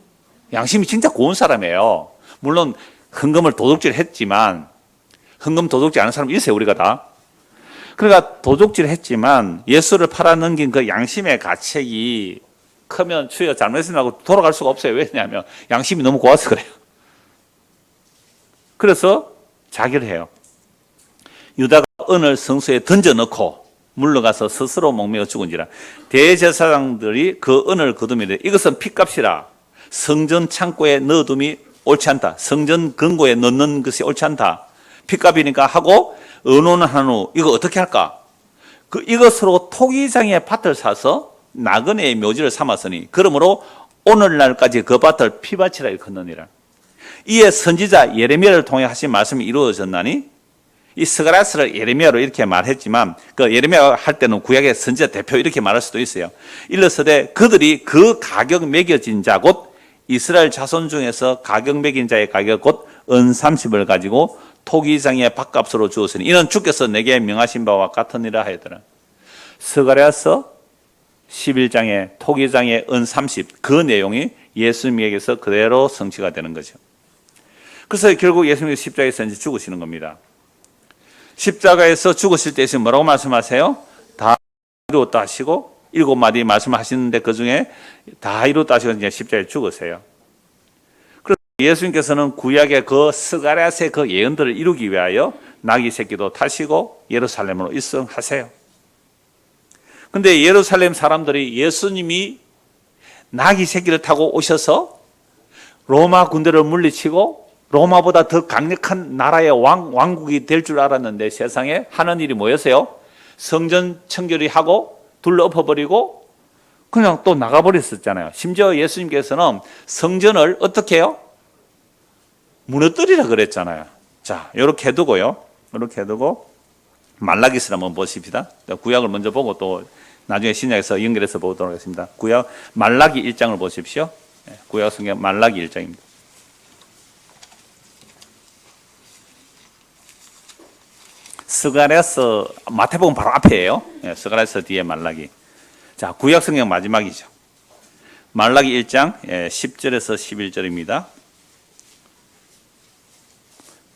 양심이 진짜 고운 사람이에요. 물론 헌금을 도둑질 했지만 헌금 도둑질 하는 사람 있어요, 우리가 다. 그러니까 도둑질 했지만 예수를 팔아넘긴 그 양심의 가책이 크면 주여 잘못했으라고 돌아갈 수가 없어요. 왜냐하면 양심이 너무 고와서 그래요. 그래서 자결을 해요. 유다가 은을 성소에 던져넣고 물러가서 스스로 목매어 죽은지라 대제사장들이 그 은을 거두며 이것은 핏값이라 성전 창고에 넣어둠이 옳지 않다. 성전 금고에 넣는 것이 옳지 않다. 핏값이니까 하고 의논한 후 이거 어떻게 할까? 이것으로 토기장의 밭을 사서 나그네의 묘지를 삼았으니 그러므로 오늘날까지 그 밭을 피밭이라 일컫느니라. 이에 선지자 예레미야를 통해 하신 말씀이 이루어졌나니 이 스가랴서를 예레미야로 이렇게 말했지만 그 예레미야 할 때는 구약의 선지자 대표 이렇게 말할 수도 있어요. 일러서되 그들이 그 가격 매겨진 자 곧 이스라엘 자손 중에서 가격 매긴 자의 가격 곧 은 30을 가지고 토기장의 밭값으로 주었으니 이는 주께서 내게 명하신 바와 같으니라 하였더라. 스가랴서 11장의 토기장의 은 30 그 내용이 예수님에게서 그대로 성취가 되는 거죠. 그래서 결국 예수님이 십자가에서 이제 죽으시는 겁니다. 십자가에서 죽으실 때 예수님 뭐라고 말씀하세요? 다 이루었다 하시고 7마디 말씀을 하시는데 그 중에 다 이루었다 하시고 이제 십자가에 죽으세요. 그래서 예수님께서는 구약의 그 스가랴서의 그 예언들을 이루기 위하여 나귀 새끼도 타시고 예루살렘으로 입성하세요. 근데 예루살렘 사람들이 예수님이 나귀 새끼를 타고 오셔서 로마 군대를 물리치고 로마보다 더 강력한 나라의 왕국이 될 줄 알았는데 세상에 하는 일이 뭐였어요? 성전 청결히 하고 둘러 엎어버리고 그냥 또 나가버렸었잖아요. 심지어 예수님께서는 성전을 어떻게 해요? 무너뜨리라 그랬잖아요. 자, 이렇게 해두고요. 이렇게 해두고 말라기스를 한번 보십시다. 구약을 먼저 보고 또 나중에 신약에서 연결해서 보도록 하겠습니다. 구약 말라기 1장을 보십시오. 구약 성경 말라기 1장입니다. 스가랴서 마태복음 바로 앞에예요. 스가랴서 뒤에 말라기. 자, 구약 성경 마지막이죠. 말라기 1장 10절에서 11절입니다.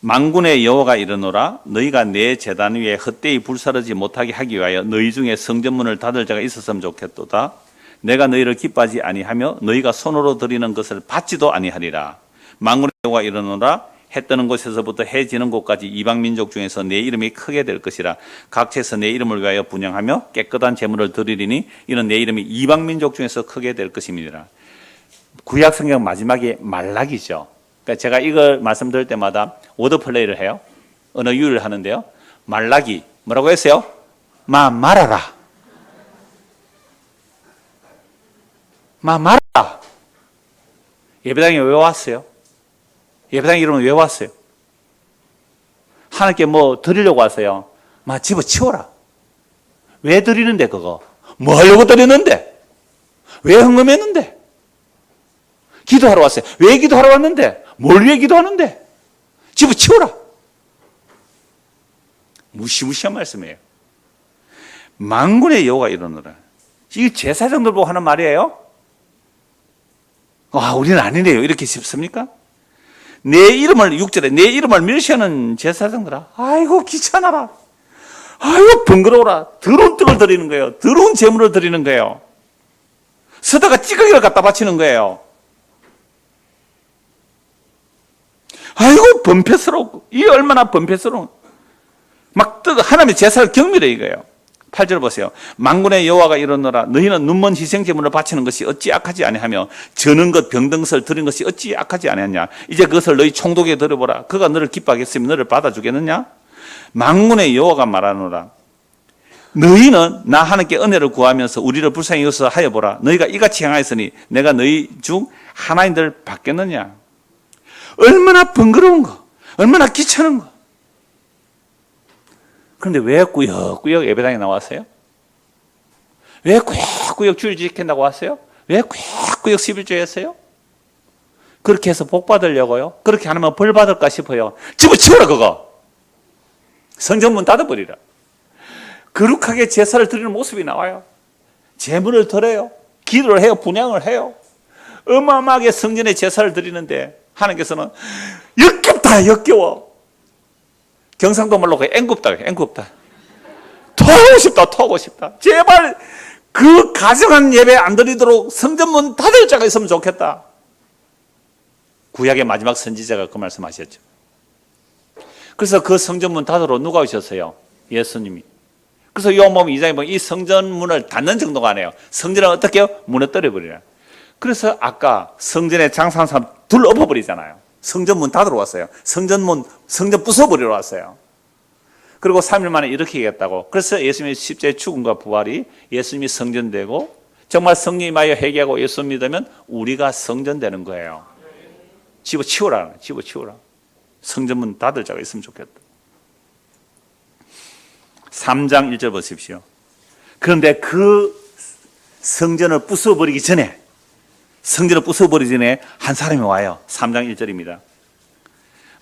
만군의 여호와가 이르노라 너희가 내 제단 위에 헛되이 불사르지 못하게 하기 위하여 너희 중에 성전문을 닫을 자가 있었으면 좋겠도다. 내가 너희를 기뻐하지 아니하며 너희가 손으로 드리는 것을 받지도 아니하리라. 만군의 여호와가 이르노라 해 뜨는 곳에서부터 해 지는 곳까지 이방 민족 중에서 내 이름이 크게 될 것이라. 각처에서 내 이름을 위하여 분향하며 깨끗한 제물을 드리리니 이는 내 이름이 이방 민족 중에서 크게 될 것입니다. 구약 성경 마지막에 말라기죠. 그러니까 제가 이걸 말씀드릴 때마다 워드 플레이를 해요. 언어 유희를 하는데요. 말라기 뭐라고 했어요? 말아라. 말아라. 예배당에 왜 왔어요? 예배당 이름은 왜 왔어요? 하나님께 뭐 드리려고 왔어요? 집어치워라. 왜 드리는데 그거? 뭐 하려고 드리는데? 왜 헌금했는데? 기도하러 왔어요. 왜 기도하러 왔는데? 뭘 위해 기도하는데? 집어치워라. 무시무시한 말씀이에요. 만군의 여호가 이러노라. 이 제사장들 보고 하는 말이에요. 우리는 아니네요. 이렇게 싶습니까? 내 이름을 6절에 내 이름을 멸시하는 제사장들아, 아이고 귀찮아라, 아이고 번거로워라. 더러운 떡을 드리는 거예요. 더러운 제물을 드리는 거예요. 서다가 찌꺼기를 갖다 바치는 거예요. 아이고 번패스럽고, 이 얼마나 번패스러운, 막 하나님의 제사를 경멸해 이거예요. 8절 보세요. 만군의 여호와가 이르노라. 너희는 눈먼 희생 제물을 바치는 것이 어찌 악하지 아니하며 저는 것 병등설 드린 것이 어찌 악하지 아니하냐. 이제 그것을 너희 총독에 드려보라. 그가 너를 기뻐하겠으면 너를 받아주겠느냐. 만군의 여호와가 말하노라. 너희는 나 하나님께 은혜를 구하면서 우리를 불쌍히 여기서 하여보라. 너희가 이같이 행하였으니 내가 너희 중 하나님들 받겠느냐. 얼마나 번거로운 거, 얼마나 귀찮은 거. 그런데 왜 꾸역꾸역 예배당에 나왔어요? 왜 꾸역꾸역 주일 지킨다고 왔어요? 왜 꾸역꾸역 11조 했어요? 그렇게 해서 복 받으려고요? 그렇게 하면 벌 받을까 싶어요. 집어치워라 그거. 성전문 닫아버리라. 거룩하게 제사를 드리는 모습이 나와요. 제물을 드려요. 기도를 해요. 분향을 해요. 어마어마하게 성전에 제사를 드리는데 하나님께서는 역겹다 역겨워. 경상도 말로 앵굽다, 앵굽다. 토하고 싶다, 토하고 싶다. 제발 그 가정한 예배 안 드리도록 성전문 닫을 자가 있으면 좋겠다. 구약의 마지막 선지자가 그 말씀하셨죠. 그래서 그 성전문 닫으러 누가 오셨어요? 예수님이. 그래서 요한복음 2장에 보면 이 성전문을 닫는 정도가 아니에요. 성전을 어떻게 해요? 무너뜨려 버리라. 그래서 아까 성전에 장사하는 사람 둘 엎어버리잖아요. 성전문 닫으러 왔어요. 성전 부숴버리러 왔어요. 그리고 3일 만에 이렇게 얘기했다고. 그래서 예수님의 십자의 죽음과 부활이 예수님이 성전되고 정말 성령이 임하여 회개하고 예수 믿으면 우리가 성전되는 거예요. 집어치워라. 집어치워라. 성전문 닫을 자가 있으면 좋겠다. 3장 1절 보십시오. 그런데 그 성전을 부숴버리기 전에 한 사람이 와요. 3장 1절입니다.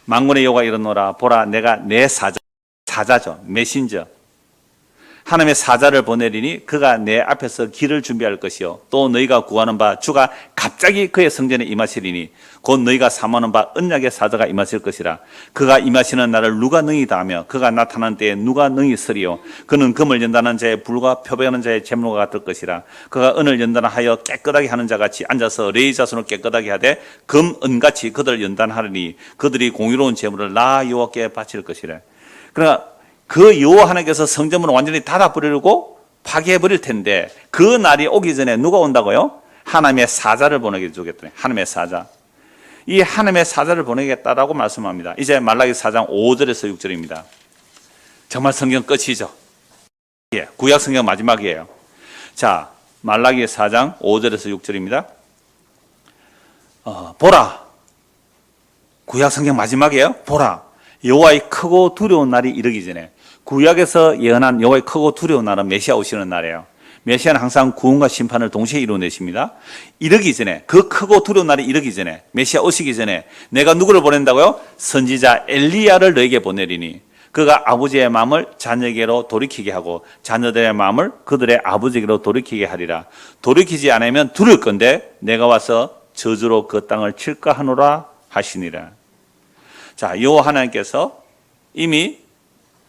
만군의 여호와가 이르노라. 보라 내가 내 사자죠. 메신저. 하나님의 사자를 보내리니 그가 내 앞에서 길을 준비할 것이요. 또 너희가 구하는 바 주가 갑자기 그의 성전에 임하시리니 곧 너희가 사모하는 바 언약의 사자가 임하실 것이라. 그가 임하시는 날을 누가 능히 다하며 그가 나타나는 때에 누가 능히 서리요. 그는 금을 연단하는 자의 불과 표백하는 자의 재물과 같을 것이라. 그가 은을 연단하여 깨끗하게 하는 자같이 앉아서 레위 자손을 깨끗하게 하되 금, 은같이 그들을 연단하리니 그들이 공의로운 재물을 나 여호와께 바칠 것이라. 그러니까 그 여호와 하나님께서 성전문을 완전히 닫아버리고 파괴해버릴 텐데 그 날이 오기 전에 누가 온다고요? 하나님의 사자를 보내게 주겠더니 하나님의 사자. 이 하나님의 사자를 보내겠다라고 말씀합니다. 이제 말라기 4장 5절에서 6절입니다. 정말 성경 끝이죠. 예, 구약 성경 마지막이에요. 자, 말라기 4장 5절에서 6절입니다. 보라. 구약 성경 마지막이에요. 보라. 여호와의 크고 두려운 날이 이르기 전에. 구약에서 예언한 여호와의 크고 두려운 날은 메시아 오시는 날이에요. 메시아는 항상 구원과 심판을 동시에 이루어내십니다. 이르기 전에, 그 크고 두려운 날이 이르기 전에, 메시아 오시기 전에 내가 누구를 보낸다고요? 선지자 엘리야를 너에게 보내리니 그가 아버지의 마음을 자녀에게로 돌이키게 하고 자녀들의 마음을 그들의 아버지에게로 돌이키게 하리라. 돌이키지 않으면 두려울 건데 내가 와서 저주로 그 땅을 칠까 하노라 하시니라. 자, 여호와 하나님께서 이미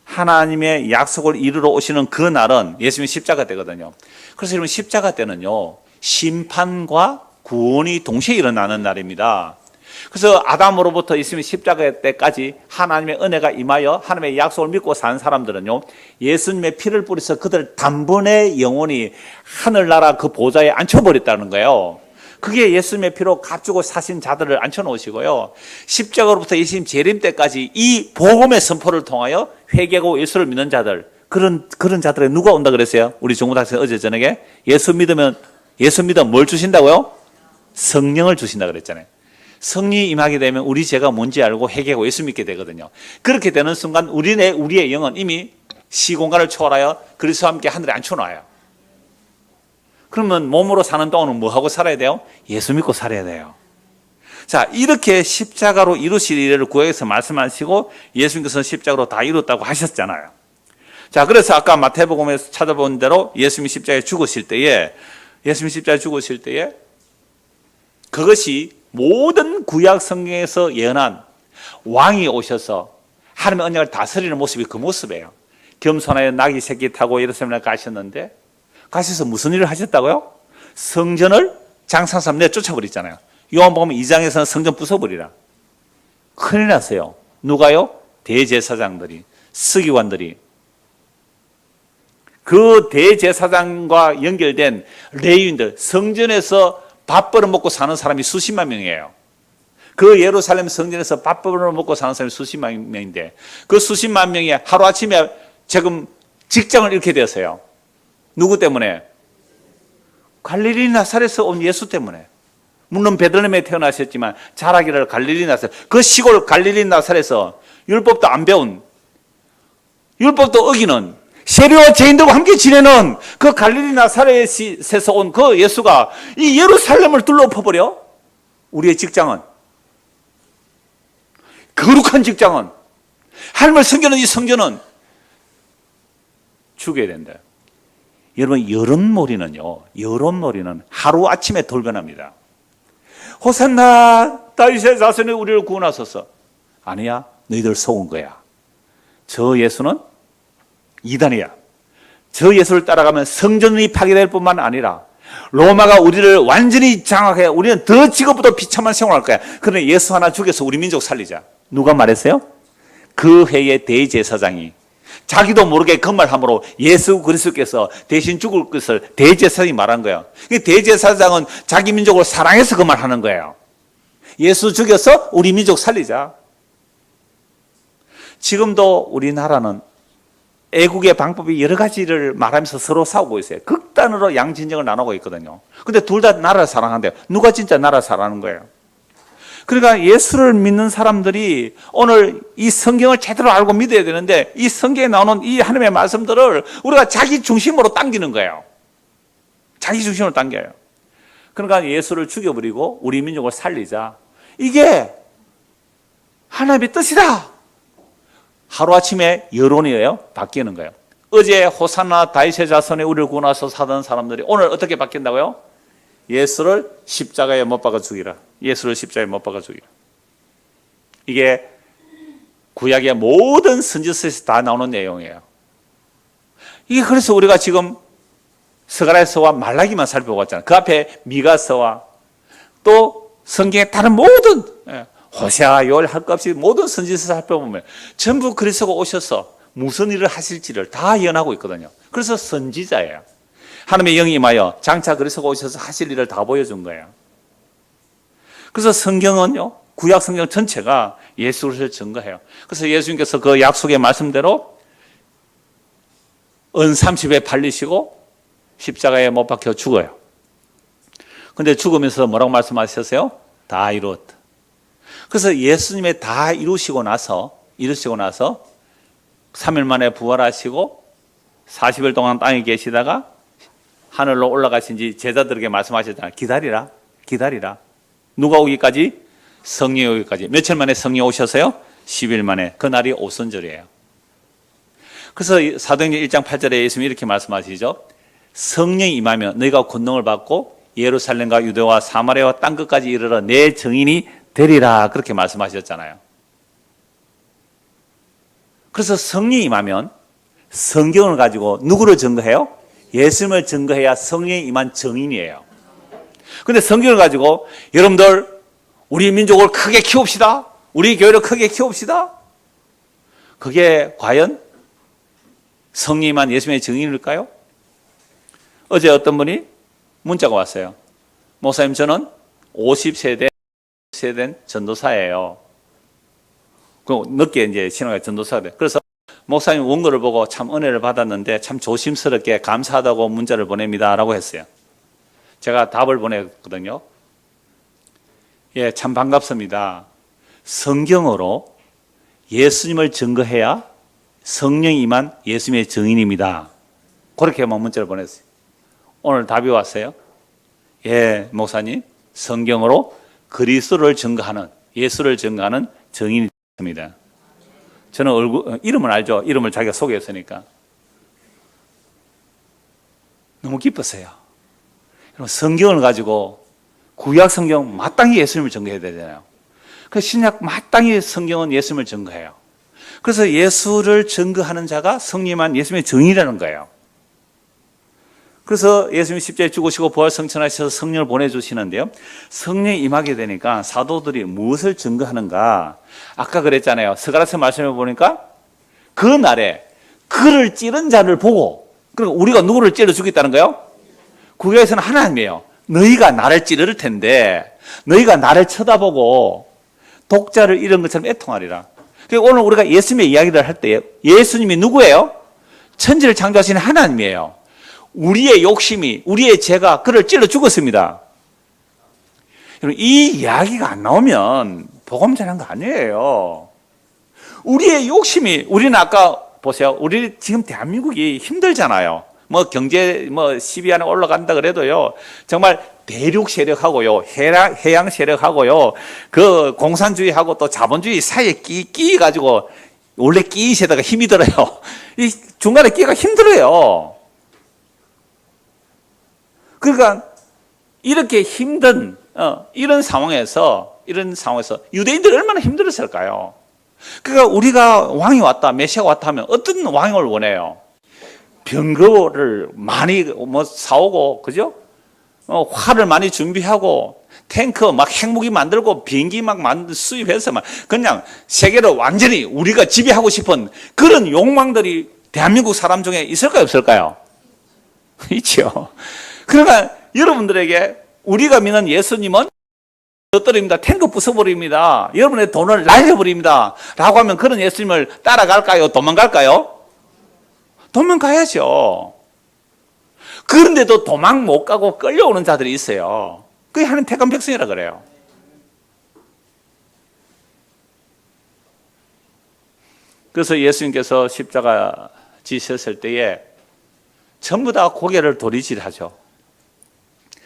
하나님의 약속을 이루러 오시는 그 날은 예수님의 십자가 때거든요. 그래서 여러분 십자가 때는요, 심판과 구원이 동시에 일어나는 날입니다. 그래서 아담으로부터 예수님의 십자가 때까지 하나님의 은혜가 임하여 하나님의 약속을 믿고 산 사람들은요, 예수님의 피를 뿌려서 그들 단번에 영원히 하늘나라 그 보좌에 앉혀버렸다는 거예요. 그게 예수님의 피로 값주고 사신 자들을 앉혀놓으시고요. 십자가로부터 예수님 재림 때까지 이 복음의 선포를 통하여 회개하고 예수를 믿는 자들, 그런 자들에 누가 온다 그랬어요? 우리 정부학생 어제 저녁에 예수 믿으면 뭘 주신다고요? 성령을 주신다 그랬잖아요. 성령이 임하게 되면 우리 죄가 뭔지 알고 회개하고 예수 믿게 되거든요. 그렇게 되는 순간 우리의 영은 이미 시공간을 초월하여 그리스도와 함께 하늘에 앉혀놔요. 그러면 몸으로 사는 동안은 뭐 하고 살아야 돼요? 예수 믿고 살아야 돼요. 자, 이렇게 십자가로 이루실 일을 구약에서 말씀하시고 예수님께서 십자가로 다 이뤘다고 하셨잖아요. 자, 그래서 아까 마태복음에서 찾아본 대로 예수님이 십자가에 죽으실 때에 그것이 모든 구약 성경에서 예언한 왕이 오셔서 하나님의 언약을 다스리는 모습이 그 모습이에요. 겸손하여 나귀 새끼 타고 예루살렘에 가셨는데 가셔서 무슨 일을 하셨다고요? 성전을 장사한 사람 내쫓아버렸잖아요. 요한복음 2장에서는 성전 부숴버리라. 큰일 났어요. 누가요? 대제사장들이, 서기관들이. 그 대제사장과 연결된 레위인들, 성전에서 밥 벌어먹고 사는 사람이 수십만 명이에요. 그 예루살렘 성전에서 밥 벌어먹고 사는 사람이 수십만 명인데 그 수십만 명이 하루아침에 지금 직장을 잃게 되었어요. 누구 때문에? 갈릴리 나사렛에서 온 예수 때문에. 물론 베들레헴에 태어나셨지만 자라기를 갈릴리 나사렛, 그 시골 갈릴리 나사렛에서 율법도 안 배운, 율법도 어기는, 세리와 죄인들과 함께 지내는 그 갈릴리 나사렛에서 온 그 예수가 이 예루살렘을 둘러엎어버려? 우리의 직장은, 거룩한 직장은, 하나님을 섬기는 이 성전은 죽여야 된다. 여러분, 여론몰이는 하루아침에 돌변합니다. 호산나 다윗의 자손이 우리를 구원하소서. 아니야, 너희들 속은 거야. 저 예수는 이단이야. 저 예수를 따라가면 성전이 파괴될 뿐만 아니라 로마가 우리를 완전히 장악해 우리는 더 지금부터 비참한 생활할 거야. 그러니 예수 하나 죽여서 우리 민족 살리자. 누가 말했어요? 그 해의 대제사장이 자기도 모르게 그 말함으로 예수 그리스도께서 대신 죽을 것을 대제사장이 말한 거예요. 대제사장은 자기 민족을 사랑해서 그 말하는 거예요. 예수 죽여서 우리 민족 살리자. 지금도 우리나라는 애국의 방법이 여러 가지를 말하면서 서로 싸우고 있어요. 극단으로 양진영을 나누고 있거든요. 근데 둘 다 나라를 사랑한대요. 누가 진짜 나라를 사랑하는 거예요? 그러니까 예수를 믿는 사람들이 오늘 이 성경을 제대로 알고 믿어야 되는데 이 성경에 나오는 이 하나님의 말씀들을 우리가 자기 중심으로 당기는 거예요. 자기 중심으로 당겨요. 그러니까 예수를 죽여버리고 우리 민족을 살리자. 이게 하나님의 뜻이다. 하루아침에 여론이에요. 바뀌는 거예요. 어제 호산나 다윗의 자손에 우리를 구원하소서 하던 사람들이 오늘 어떻게 바뀐다고요? 예수를 십자가에 못 박아 죽이라. 예수를 십자가에 못 박아 죽이라. 이게 구약의 모든 선지서에서 다 나오는 내용이에요. 이게 그래서 우리가 지금 스가랴서와 말라기만 살펴봤잖아요. 그 앞에 미가서와 또 성경의 다른 모든 호세아, 요엘 할 것 없이 모든 선지서 살펴보면 전부 그리스도가 오셔서 무슨 일을 하실지를 다 예언하고 있거든요. 그래서 선지자예요. 하나님의 영이 임하여 장차 그리스도가 오셔서 하실 일을 다 보여준 거예요. 그래서 성경은요, 구약 성경 전체가 예수를 증거해요. 그래서 예수님께서 그 약속의 말씀대로 은 30에 팔리시고 십자가에 못 박혀 죽어요. 근데 죽으면서 뭐라고 말씀하셨어요? 다 이루었다. 그래서 예수님의 다 이루시고 나서 3일 만에 부활하시고 40일 동안 땅에 계시다가 하늘로 올라가신 지 제자들에게 말씀하셨잖아요. 기다리라. 누가 오기까지? 성령이 오기까지. 며칠 만에 성령이 오셔서요? 10일 만에. 그날이 오순절이에요. 그래서 사도행전 1장 8절에 예수님이 이렇게 말씀하시죠. 성령이 임하면 너희가 권능을 받고 예루살렘과 유대와 사마리아와 땅끝까지 이르러 내 증인이 되리라. 그렇게 말씀하셨잖아요. 그래서 성령이 임하면 성경을 가지고 누구를 증거해요? 예수님을 증거해야 성령이 임한 증인이에요. 근데 성경을 가지고 여러분들 우리 민족을 크게 키웁시다. 우리 교회를 크게 키웁시다. 그게 과연 성령이 임한 예수님의 증인일까요? 어제 어떤 분이 문자가 왔어요. 목사님, 저는 50세대 된 전도사예요. 늦게 이제 신앙의 전도사가 돼. 그래서 목사님 원고를 보고 참 은혜를 받았는데 참 조심스럽게 감사하다고 문자를 보냅니다라고 했어요. 제가 답을 보냈거든요. 예, 참 반갑습니다. 성경으로 예수님을 증거해야 성령이 임한 예수님의 증인입니다. 그렇게만 문자를 보냈어요. 오늘 답이 왔어요? 예, 목사님. 성경으로 그리스도를 증거하는, 예수를 증거하는 증인이 있습니다. 저는 이름을 알죠? 이름을 자기가 소개했으니까. 너무 기뻤어요. 성경을 가지고 구약 성경 마땅히 예수님을 증거해야 되잖아요. 그 신약 마땅히 성경은 예수님을 증거해요. 그래서 예수를 증거하는 자가 성림한 예수님의 증인이라는 거예요. 그래서 예수님이 십자가에 죽으시고 부활 성천하셔서 성령을 보내주시는데요. 성령이 임하게 되니까 사도들이 무엇을 증거하는가? 아까 그랬잖아요. 스가랴서 말씀해 보니까 그 날에 그를 찌른 자를 보고, 그러니까 우리가 누구를 찔러 죽겠다는 거예요? 구약에서는 하나님이에요. 너희가 나를 찌를 텐데 너희가 나를 쳐다보고 독자를 잃은 것처럼 애통하리라. 오늘 우리가 예수님의 이야기를 할 때 예수님이 누구예요? 천지를 창조하신 하나님이에요. 우리의 욕심이, 우리의 죄가 그를 찔러 죽었습니다. 이 이야기가 안 나오면 복음 전한 거 아니에요. 우리의 욕심이, 우리는 아까 보세요. 우리 지금 대한민국이 힘들잖아요. 뭐 경제 시비 안에 올라간다 그래도요. 정말 대륙 세력하고요. 해양 세력하고요. 그 공산주의하고 또 자본주의 사이에 끼 가지고 원래 끼세다가 힘이 들어요. 이 중간에 끼가 힘들어요. 그러니까 이렇게 힘든 이런 상황에서 유대인들이 얼마나 힘들었을까요? 그러니까 우리가 왕이 왔다, 메시아가 왔다 하면 어떤 왕을 원해요? 병거를 많이 사오고, 그죠? 활을 많이 준비하고, 탱크 막 핵무기 만들고, 비행기 막 수입해서 막 그냥 세계를 완전히 우리가 지배하고 싶은 그런 욕망들이 대한민국 사람 중에 있을까요, 없을까요? 있죠. 그러니까 여러분들에게 우리가 믿는 예수님은 떨어집니다. 탱크 부숴버립니다. 여러분의 돈을 날려버립니다. 라고 하면 그런 예수님을 따라갈까요? 도망갈까요? 도망가야죠. 그런데도 도망 못 가고 끌려오는 자들이 있어요. 그게 하나님 택한 백성이라 그래요. 그래서 예수님께서 십자가 지셨을 때에 전부 다 고개를 도리질하죠.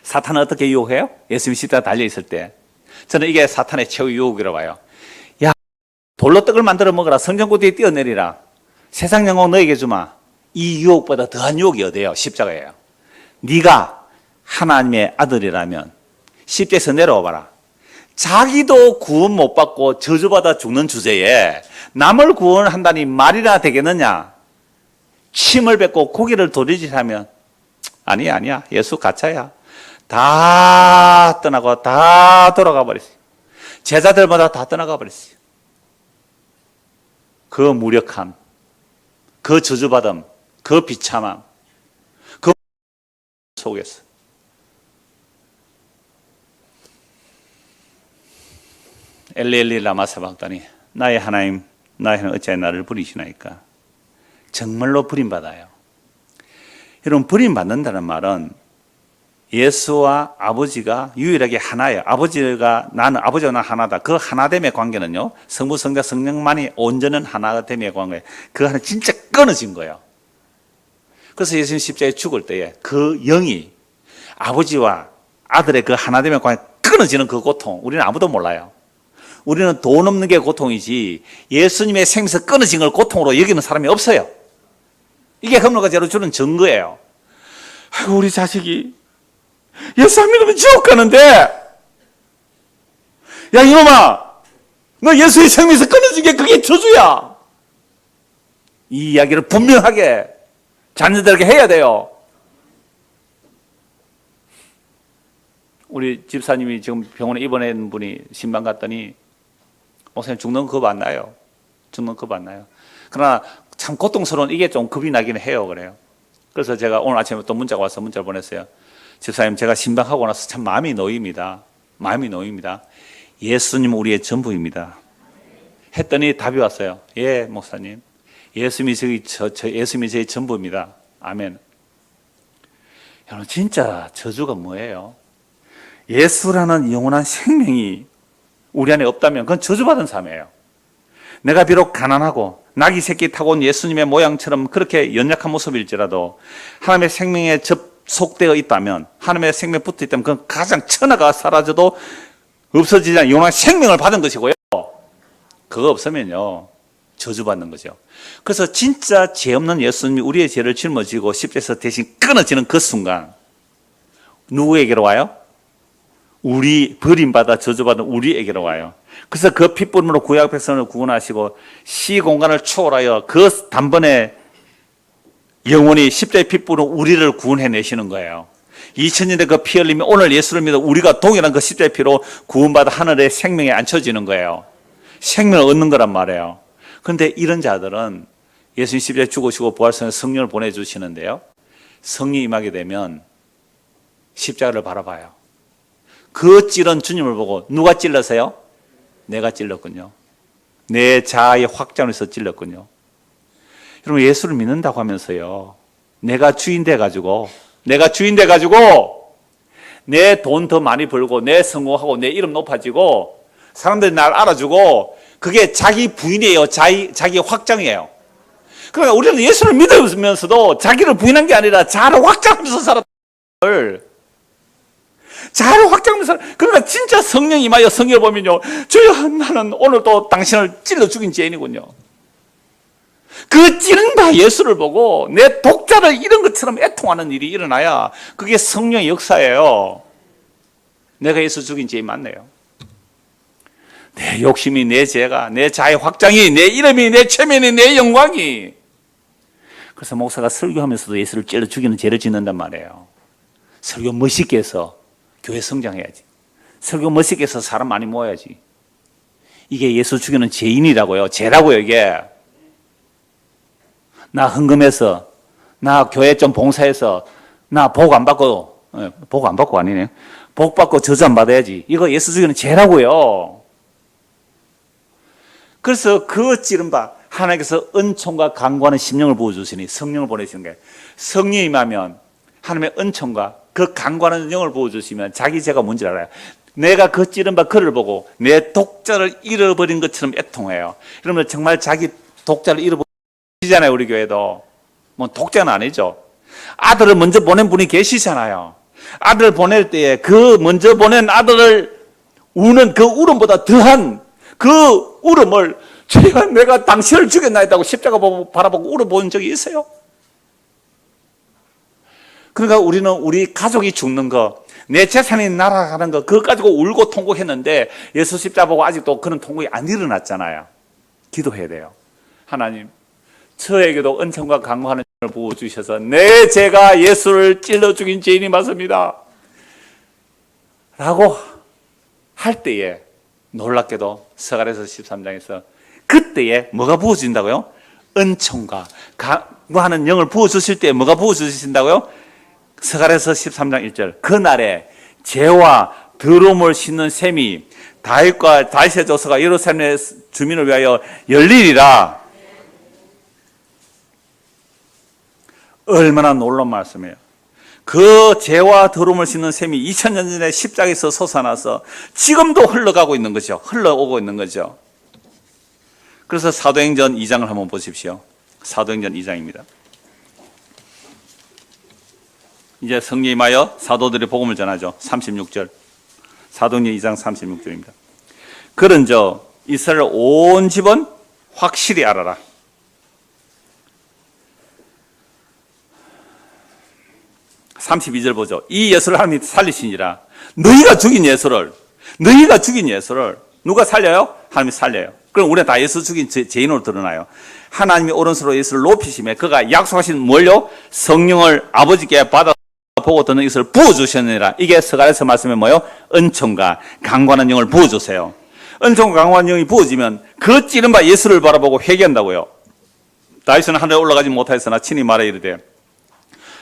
사탄은 어떻게 유혹해요? 예수님이 십자가 달려있을 때. 저는 이게 사탄의 최후 유혹이라고 봐요. 야, 돌로 떡을 만들어 먹어라. 성전구두에 뛰어내리라. 세상 영광 너에게 주마. 이 유혹보다 더한 유혹이 어디예요? 십자가예요. 네가 하나님의 아들이라면 십자에서 내려와 봐라. 자기도 구원 못 받고 저주받아 죽는 주제에 남을 구원한다니 말이나 되겠느냐? 침을 뱉고 고개를 도리질하면 아니야. 예수 가짜야. 다 떠나고 다 돌아가 버렸어요. 제자들마다 다 떠나가 버렸어요. 그 무력함, 그 저주받음, 그 비참함, 그 속에서 엘리 라마 사박다니 나의 하나님 어찌하여 나를 버리시나이까. 정말로 버림받아요. 여러분, 버림받는다는 말은 예수와 아버지가 유일하게 하나예요. 아버지와 나는 하나다. 그 하나됨의 관계는요, 성부, 성자, 성령만이 온전한 하나됨의 관계. 그 하나 진짜 끊어진 거예요. 그래서 예수님 십자가에 죽을 때에 그 영이 아버지와 아들의 그 하나됨의 관계 끊어지는 그 고통, 우리는 아무도 몰라요. 우리는 돈 없는 게 고통이지 예수님의 생명에서 끊어진 걸 고통으로 여기는 사람이 없어요. 이게 금로가 제로 주는 증거예요. 아이고, 우리 자식이 예수 안 믿으면 지옥 가는데, 야 이놈아, 너 예수의 생명에서 끊어진 게 그게 저주야. 이 이야기를 분명하게 자녀들에게 해야 돼요. 우리 집사님이 지금 병원에 입원한 분이 신방 갔더니 목사님 죽는 겁 안 나요. 죽는 겁 안 나요. 그러나 참 고통스러운 이게 좀 겁이 나긴 해요. 그래요. 그래서 제가 오늘 아침에 또 문자가 와서 문자를 보냈어요. 집사님, 제가 신방하고 나서 참 마음이 놓입니다. 예수님 우리의 전부입니다. 했더니 답이 왔어요. 예, 목사님. 예수님이 저희 전부입니다. 아멘. 여러분, 진짜 저주가 뭐예요? 예수라는 영원한 생명이 우리 안에 없다면 그건 저주받은 삶이에요. 내가 비록 가난하고 낙이 새끼 타고 온 예수님의 모양처럼 그렇게 연약한 모습일지라도 하나님의 생명의 속되어 있다면, 하나님의 생명이 붙어 있다면 그건 가장 천하가 사라져도 없어지지 않는 영원한 생명을 받은 것이고요. 그거 없으면요 저주받는 거죠. 그래서 진짜 죄 없는 예수님이 우리의 죄를 짊어지고 십자가에서 대신 끊어지는 그 순간 누구에게로 와요? 우리 버림받아 저주받은 우리에게로 와요. 그래서 그 핏부름으로 구약 백성을 구원하시고 시공간을 초월하여 그 단번에 영원히 십자가의 핏부름 우리를 구원해내시는 거예요. 2000년대 그 피 흘림이 오늘 예수를 믿어 우리가 동일한 그 십자가의 피로 구원받아 하늘의 생명에 앉혀지는 거예요. 생명을 얻는 거란 말이에요. 그런데 이런 자들은 예수님 십자가에 죽으시고 부활성에 성령을 보내주시는데요, 성령이 임하게 되면 십자가를 바라봐요. 그 찔은 주님을 보고 누가 찔러서요? 내가 찔렀군요. 내 자아의 확장에서 찔렀군요. 여러분, 예수를 믿는다고 하면서요, 내가 주인 돼가지고 내 돈 더 많이 벌고 내 성공하고 내 이름 높아지고 사람들이 날 알아주고 그게 자기 부인이에요. 자기 확장이에요. 그러니까 우리는 예수를 믿으면서도 자기를 부인한 게 아니라 자아를 확장하면서 살았을, 자아를 확장하면서. 그러니까 진짜 성령이 임하여 성경을 보면요, 주여 나는 오늘도 당신을 찔러 죽인 죄인이군요. 그 찌른 바 예수를 보고 내 독자를 잃은 것처럼 애통하는 일이 일어나야 그게 성령의 역사예요. 내가 예수 죽인 죄인 맞네요. 내 욕심이, 내 죄가, 내 자의 확장이, 내 이름이, 내 체면이, 내 영광이. 그래서 목사가 설교하면서도 예수를 찔러 죽이는 죄를 짓는단 말이에요. 설교 멋있게 해서 교회 성장해야지. 설교 멋있게 해서 사람 많이 모아야지. 이게 예수 죽이는 죄인이라고요. 죄라고요, 이게. 나 헌금해서, 나 교회 좀 봉사해서, 나 복 안 받고, 복 안 받고 아니네요. 복 받고 저주 안 받아야지. 이거 예수 죽이는 죄라고요. 그래서 그 찌른 바 하나님께서 은총과 강구하는 심령을 부어주시니 성령을 보내시는 거예요. 성령이 임하면 하나님의 은총과 그 강구하는 영을 부어주시면 자기 죄가 뭔지 알아요. 내가 그 찌른 바 그를 보고 내 독자를 잃어버린 것처럼 애통해요. 그러면 정말 자기 독자를 잃어버리잖아요. 우리 교회도 뭐 독자는 아니죠. 아들을 먼저 보낸 분이 계시잖아요. 아들을 보낼 때에 그 먼저 보낸 아들을 우는 그 울음보다 더한 그 울음을, 주여 내가 당신을 죽였나이다고 십자가 바라보고 울어본 적이 있어요? 그러니까 우리는 우리 가족이 죽는 거, 내 재산이 날아가는 거, 그거 가지고 울고 통곡했는데 예수 십자가 보고 아직도 그런 통곡이 안 일어났잖아요. 기도해야 돼요. 하나님, 저에게도 은총과 강구하는 힘을 부어주셔서 내 죄가 예수를 찔러 죽인 죄인이 맞습니다 라고 할 때에 놀랍게도 스가랴서 13장에서 그때에 뭐가 부어진다고요? 은총과 강구하는 영을 부어주실 때 뭐가 부어주신다고요? 스가랴서 13장 1절, 그날에 죄와 더러움을 씻는 샘이 다윗과 다윗의 조서가 예루살렘의 주민을 위하여 열리리라. 얼마나 놀라운 말씀이에요. 그 죄와 더러움을 씻는 샘이 2000년 전에 십자가에서 솟아나서 지금도 흘러가고 있는 거죠. 흘러오고 있는 거죠. 그래서 사도행전 2장을 한번 보십시오. 사도행전 2장입니다. 이제 성령이 임하여 사도들이 복음을 전하죠. 36절. 사도행전 2장 36절입니다. 그런저 이스라엘 온 집은 확실히 알아라. 32절 보죠. 이 예수를 하나님이 살리시니라. 너희가 죽인 예수를 누가 살려요? 하나님이 살려요. 그럼 우리는 다 예수 죽인 죄인으로 드러나요. 하나님이 오른손으로 예수를 높이시며 그가 약속하신 뭘요? 성령을 아버지께 받아 보고 듣는 것을 부어주셨느니라. 이게 스가랴서 말씀에 뭐요? 은총과 강구하는 영을 부어주세요. 은총과 강구하는 영이 부어지면 그 찌른 바 예수를 바라보고 회개한다고요. 다윗은 하늘에 올라가지 못하였으나 친히 말해 이르되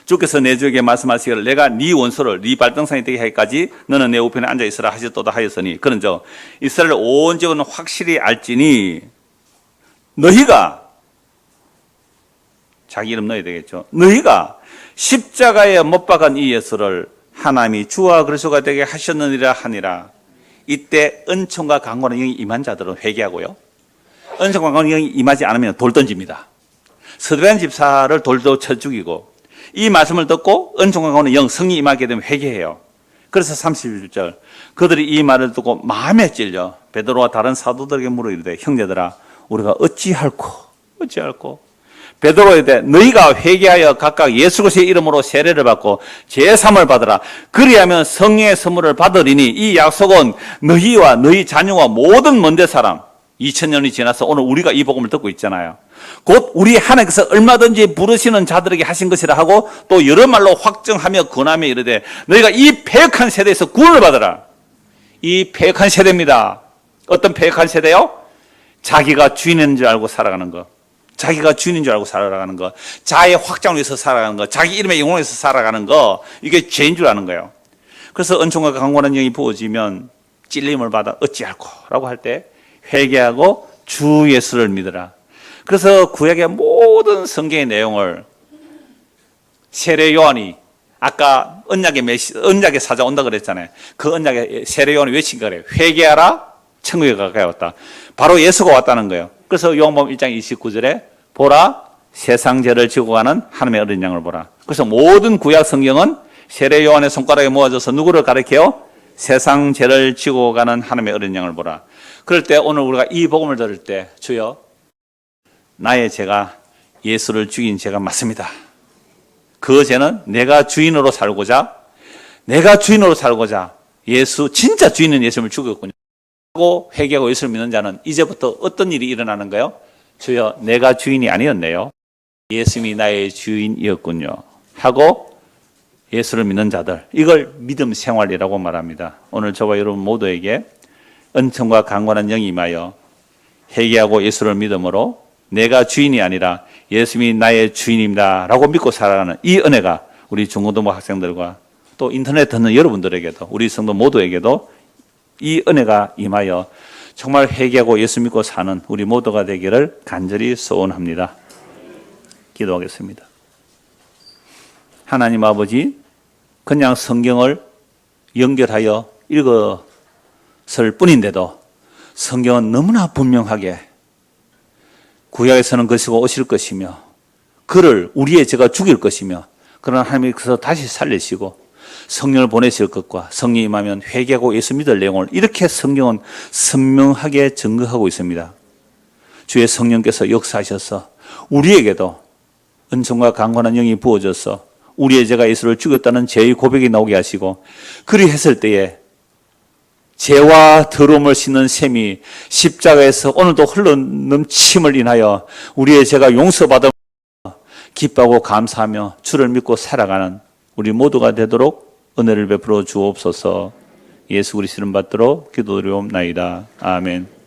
주께서 내 주에게 말씀하시기를 내가 네 원수를 네 발등상이 되게 하기까지 너는 내 우편에 앉아 있으라 하셨도다 하였으니, 그런저 이스라엘 온 집은 확실히 알지니 너희가, 자기 이름 넣어야 되겠죠. 너희가 십자가에 못 박은 이 예수를 하나님이 주와 그리스도가 되게 하셨느니라 하니라. 이때 은총과 강구하는 영이 임한 자들은 회개하고요. 은총과 강구하는 영이 임하지 않으면 돌 던집니다. 서두란 집사를 돌도 쳐 죽이고 이 말씀을 듣고 은총과 강권의 영 성이 임하게 되면 회개해요. 그래서 31절 그들이 이 말을 듣고 마음에 찔려 베드로와 다른 사도들에게 물어 이르되 형제들아 우리가 어찌할꼬 베드로에 대해 너희가 회개하여 각각 예수 그리스도의 이름으로 세례를 받고 제삼을 받으라. 그리하면 성령의 선물을 받으리니 이 약속은 너희와 너희 자녀와 모든 먼데 사람 2000년이 지나서 오늘 우리가 이 복음을 듣고 있잖아요. 곧 우리 하나님께서 얼마든지 부르시는 자들에게 하신 것이라 하고 또 여러 말로 확정하며 권하며 이르되 너희가 이 패역한 세대에서 구원을 받으라. 이 패역한 세대입니다. 어떤 패역한 세대요? 자기가 주인인 줄 알고 살아가는 것. 자기가 주인인 줄 알고 살아가는 것, 자의 확장을 위해서 살아가는 것, 자기 이름의 영광을 위해서 살아가는 것, 이게 죄인 줄 아는 거예요. 그래서 은총과 강권한 영이 부어지면 찔림을 받아 어찌할꼬 라고 할 때 회개하고 주 예수를 믿으라. 그래서 구약의 모든 성경의 내용을 세례 요한이 아까 언약의 사자 온다 그랬잖아요. 그 언약의 세례 요한이 외친 거래요. 회개하라, 천국에 가까이 왔다. 바로 예수가 왔다는 거예요. 그래서 요한복음 1장 29절에 보라 세상 죄를 지고 가는 하나님의 어린 양을 보라. 그래서 모든 구약 성경은 세례 요한의 손가락에 모아져서 누구를 가리켜요? 세상 죄를 지고 가는 하나님의 어린 양을 보라. 그럴 때 오늘 우리가 이 복음을 들을 때 주여 나의 죄가 예수를 죽인 죄가 맞습니다. 그 죄는 내가 주인으로 살고자 예수 진짜 주인은 예수를 죽였군요. 하고 회개하고 예수를 믿는 자는 이제부터 어떤 일이 일어나는 거예요? 주여 내가 주인이 아니었네요. 예수님이 나의 주인이었군요. 하고 예수를 믿는 자들 이걸 믿음 생활이라고 말합니다. 오늘 저와 여러분 모두에게 은총과 강권한 영이 임하여 회개하고 예수를 믿음으로 내가 주인이 아니라 예수님이 나의 주인입니다 라고 믿고 살아가는 이 은혜가 우리 중고등부 학생들과 또 인터넷 듣는 여러분들에게도 우리 성도 모두에게도 이 은혜가 임하여 정말 회개하고 예수 믿고 사는 우리 모두가 되기를 간절히 소원합니다. 기도하겠습니다. 하나님 아버지, 그냥 성경을 연결하여 읽었을 뿐인데도 성경은 너무나 분명하게 구약에서는 것이고 오실 것이며 그를 우리의 죄가 죽일 것이며 그러나 하나님께서 다시 살리시고 성령을 보내실 것과 성령이 임하면 회개하고 예수 믿을 내용을 이렇게 성경은 선명하게 증거하고 있습니다. 주의 성령께서 역사하셔서 우리에게도 은총과 강권한 영이 부어져서 우리의 죄가 예수를 죽였다는 죄의 고백이 나오게 하시고 그리했을 때에 죄와 더러움을 씻는 셈이 십자가에서 오늘도 흘러넘침을 인하여 우리의 죄가 용서받아 기뻐하고 감사하며 주를 믿고 살아가는 우리 모두가 되도록 은혜를 베풀어 주옵소서. 예수 그리스도 이름 받들어 기도드리옵나이다. 아멘.